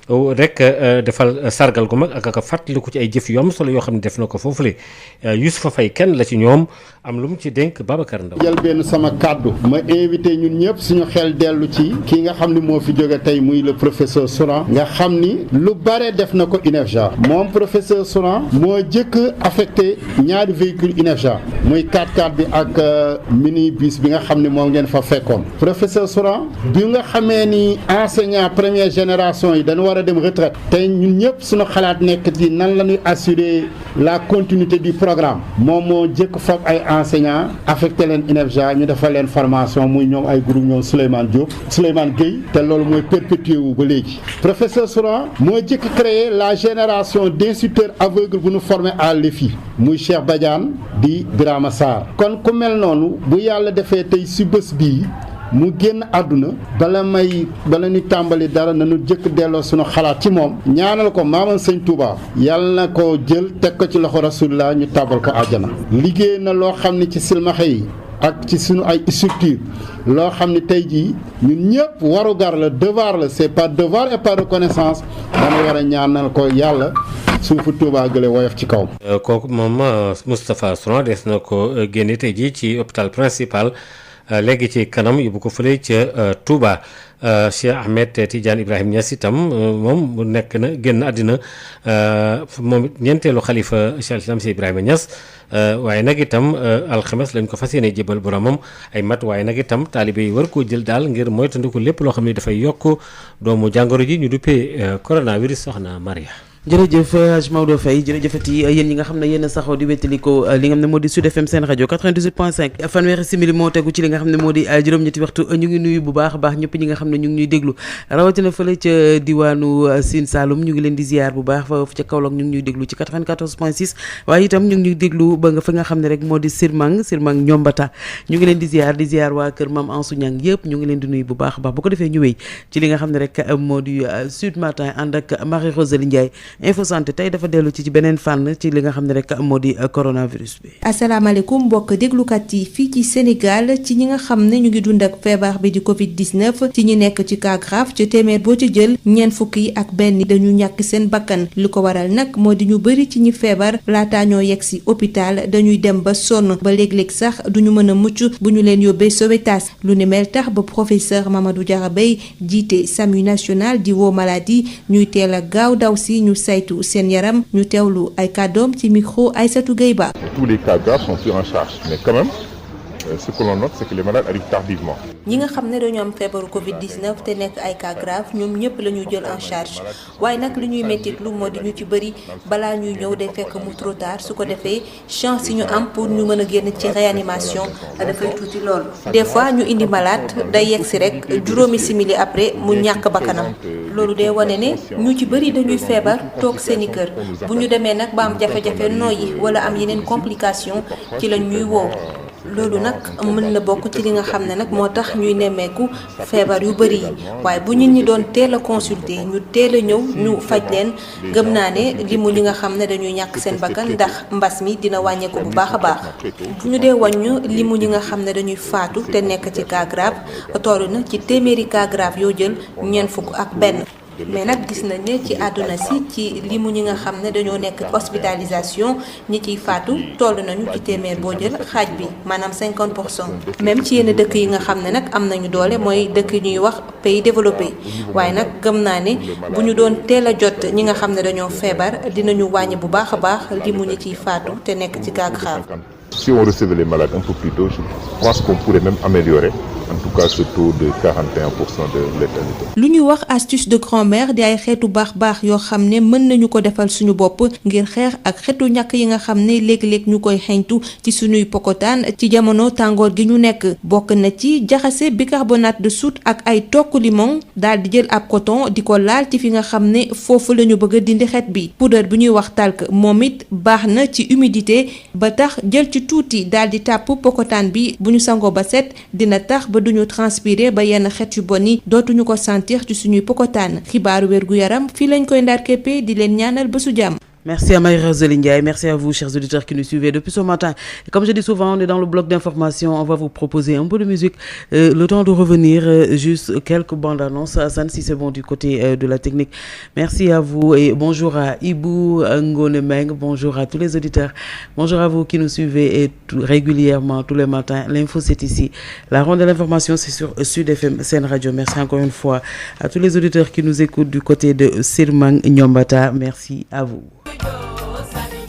rek defal sargal gu mag ak fàttaliku ci ay jëf yu am solo yoo xam ne def na ko foofule Youssoufa Faye kenn la ci ñoom am lu mu ci dénk Babacar Ndaw. jël benn sama kàddu ma invité ñun ñëpp suñu xel dellu ci kii nga xam ni moo fi jóge tey muy le professeur Souran nga xam ni lu bare def na ko INEFJA moom professeur Souran moo jëkk affecté ñaari véhicule INEFJA muy 4x4 bi ak mini bus bi nga xam ni moom ngeen fa fekkoon professeur Souran bi nga xamee ni enseignant première génération yi dañu war a dem retraite tey ñun ñëpp suñu xalaat nekk ci nan la ñuy assurer la continuité du programme moom moo jëkk fab ay enseignants affecté leen INEFJA ñu defal leen formation muy ñoom ay groupe ñoom Souleymane Gueye te loolu mooy perpétué wu ba léegi professeur Souran moo jëkk créé la génération d'instituteurs aveugles bu ñu formé à l'EFI muy Cheikh Badiane di Birama Sarr kon ku mel noonu bu yàlla defee tey si bés bii mu génn àdduna bala ñu tàmbali dara nañu jëkk delloo suñu xalaat ci moom ñaanal ko maamam sëñ Touba yàlla na ko jël teg ko ci loxo rasulullah ñu tàbbal ko àjjana liggéey na loo xam ne ci silmaxa yi ak ci suñu ay structure loo xam ne tey jii ñun ñëpp warugar la devoir la c'est par devoir et par reconnaissance dana war a ñaanal ko yàlla suufu Touba gële woyof ci kaw. kooku moom Moustapha Souran des na ko génne tey jii ci hôpital principal léegi ci kanam yóbbu ko fële ca Touba Cheikh Ahmed Tidiane Ibrahima Niass itam moom mu nekk na génn àddina moom ñeenteelu xalifa Cheikh Islam si Ibrahima Niass waaye nag itam alxames lañ ko fas yéene jébal boromam ay mat waaye nag itam taalibe yi war koo jël daal ngir moytandiku lépp loo xam ne dafay yokk doomu jàngoro ji ñu duppee coronavirus soxna Maria. jërëjëf Hadj Maodo Faye jërëjëfati yéen ñi nga xam ne yéen a saxoo di wéttaliko li nga xam ne moo di Sud FM seen rajo 98.5 fanweeri simili moo tegu ci li nga xam ne moo di juróom-ñetti waxtu ñu ngi nuyu bu baax a baax ñëpp ñi nga xam ne ñu ngi ñuy déglu rawatina fële ca diwaanu Sine Saloum ñu ngi leen di ziar bu baax foofu ca Kaolack ñu ngi ñuy déglu ci 94.6 waaye itam ñu ngi ñuy déglu ba nga fa nga xam ne rek moo di Sirmang Ñombata ñu ngi leen di ziar waa kër Mame Ansou Niang yëpp ñu ngi leen di nuyu bu baax a baax bu ko defee ñu wéy ci li nga xam ne rek moo di Sud Matin ànd ak Marie Rosalie Ndiaye Info Santé tey dafa dellu ci beneen fànn ci li nga xam ne rek moo di coronavirus bi. asalaamaaleykum mbokk déglukat yi fii ci Sénégal ci ñi nga xam ne ñu ngi dund ak feebar bi di Covid 19 ci ñi nekk ci cas grave ci téeméer boo ci jël ñeent fukk yi ak benn dañu ñàkk seen bakkan li ko waral nag moo di ñu bëri ci ñi feebar laataa ñoo yegg si hôpital dañuy dem ba sonn ba léeg-léeg sax duñu mën a mucc bu ñu leen yóbbee Sowétas lu ni mel tax ba professeur Mamadou Diarra Bèye jiite SAMU national di woo maladie ñuy teel a gaaw daw si ñu saytu seen yaram ñu teewlu ay kàddoom ci micro Aïssatou Gueye Ba. Tous les cas graves sont pris en charge mais quand même ce que l'on note c'est que les malades arrivent tardivement. ñi nga xam ne dañoo am feebaru Covid 19 te nekk ay cas grave ñoom ñëpp la ñuy jël en charge waaye nag li ñuy mettit lu moo di ñu ci bëri balaa ñuy ñëw day fekk mu trop tard su ko defee chance yi ñu am pour ñu mën a génn ci réanimation dafay tuuti lool. des fois ñu indi malade day yegg si rek juróomi simili après mu ñàkk bakkanam loolu day wane ne ñu ci bëri dañuy feebar toog seeni kër bu ñu demee nag ba am jafe-jafe nooyi wala am yeneen complication ci lañ ñuy woo. loolu nag mën na bokk ci li nga xam ne nag moo tax ñuy nemmeeku feebar yu bëri yi waaye bu nit ñi doon teel a consulter ñu teel a ñëw ñu faj leen gëm naa ne limu ñi nga xam ne dañuy ñàkk seen bakkan ndax mbas mi dina wàññeeku bu baax a baax bu ñu dee wàññu limu ñi nga xam ne dañuy faatu te nekk ci cas grave toll na ci téeméeri cas grave yoo jël ñeent fukk ak benn. mais nag gis nañ ne ci àdduna si ci limu ñi nga xam ne dañoo nekk hospitalisation ñi ciy faatu toll nañu ci téeméer boo jël xaaj bi maanaam 50%. même ci yenn dëkk yi nga xam ne nag am nañu doole mooy dëkk ñuy wax pays développé waaye nag gëm naa ne bu ñu doon teel a jot ñi nga xam ne dañoo feebar dinañu wàññi bu baax a baax limu ñi ciy faatu te nekk ci cas grave. Si on recevait les malades un peu plus tôt, je pense qu'on pourrait même améliorer en tout cas ce taux de 41% de létalité. lu ñuy wax astuce de grand-mère di ay xeetu baax yoo xam ne mën nañu ko defal suñu bopp ngir xeex ak xeetu ñàkk yi nga xam ne léeg-léeg ñu koy xeeñtu ci suñuy pokotaan ci jamono tàngoor gi ñu nekk bokk na ci jaxase bicarbonate de soude ak ay tokk limon daal di jël ab coton di ko laal ci fi nga xam ne foofu la ñu bëgg a dindi xet bi poudre bu ñuy wax talc moom it baax na ci humidité ba tax jël ci tuuti daal di tàpp pokotaan bi bu ñu sangoo ba set dina tax ba duñu transpirer ba yenn xeet yu bon yi dootuñu ko sentir ci suñuy pokotaan xibaaru wérgu yaram fii lañ koy ndar képpee di leen ñaanal ba su jàmm. Merci à Marie-Roselyne Ndiaye, merci à vous chers auditeurs qui nous suivez depuis ce matin. Et comme je dis souvent, on est dans le bloc d'information, on va vous proposer un peu de musique. Le temps de revenir, juste quelques bandes annonces. Hassan, si c'est bon du côté de la technique. Merci à vous et bonjour à Ibou Ngonemeng, bonjour à tous les auditeurs. Bonjour à vous qui nous suivez et régulièrement tous les matins. L'info c'est ici. La ronde de l'information c'est sur Sud FM Sen Radio. Merci encore une fois à tous les auditeurs qui nous écoutent du côté de Sirmang Nyombata. Merci à vous.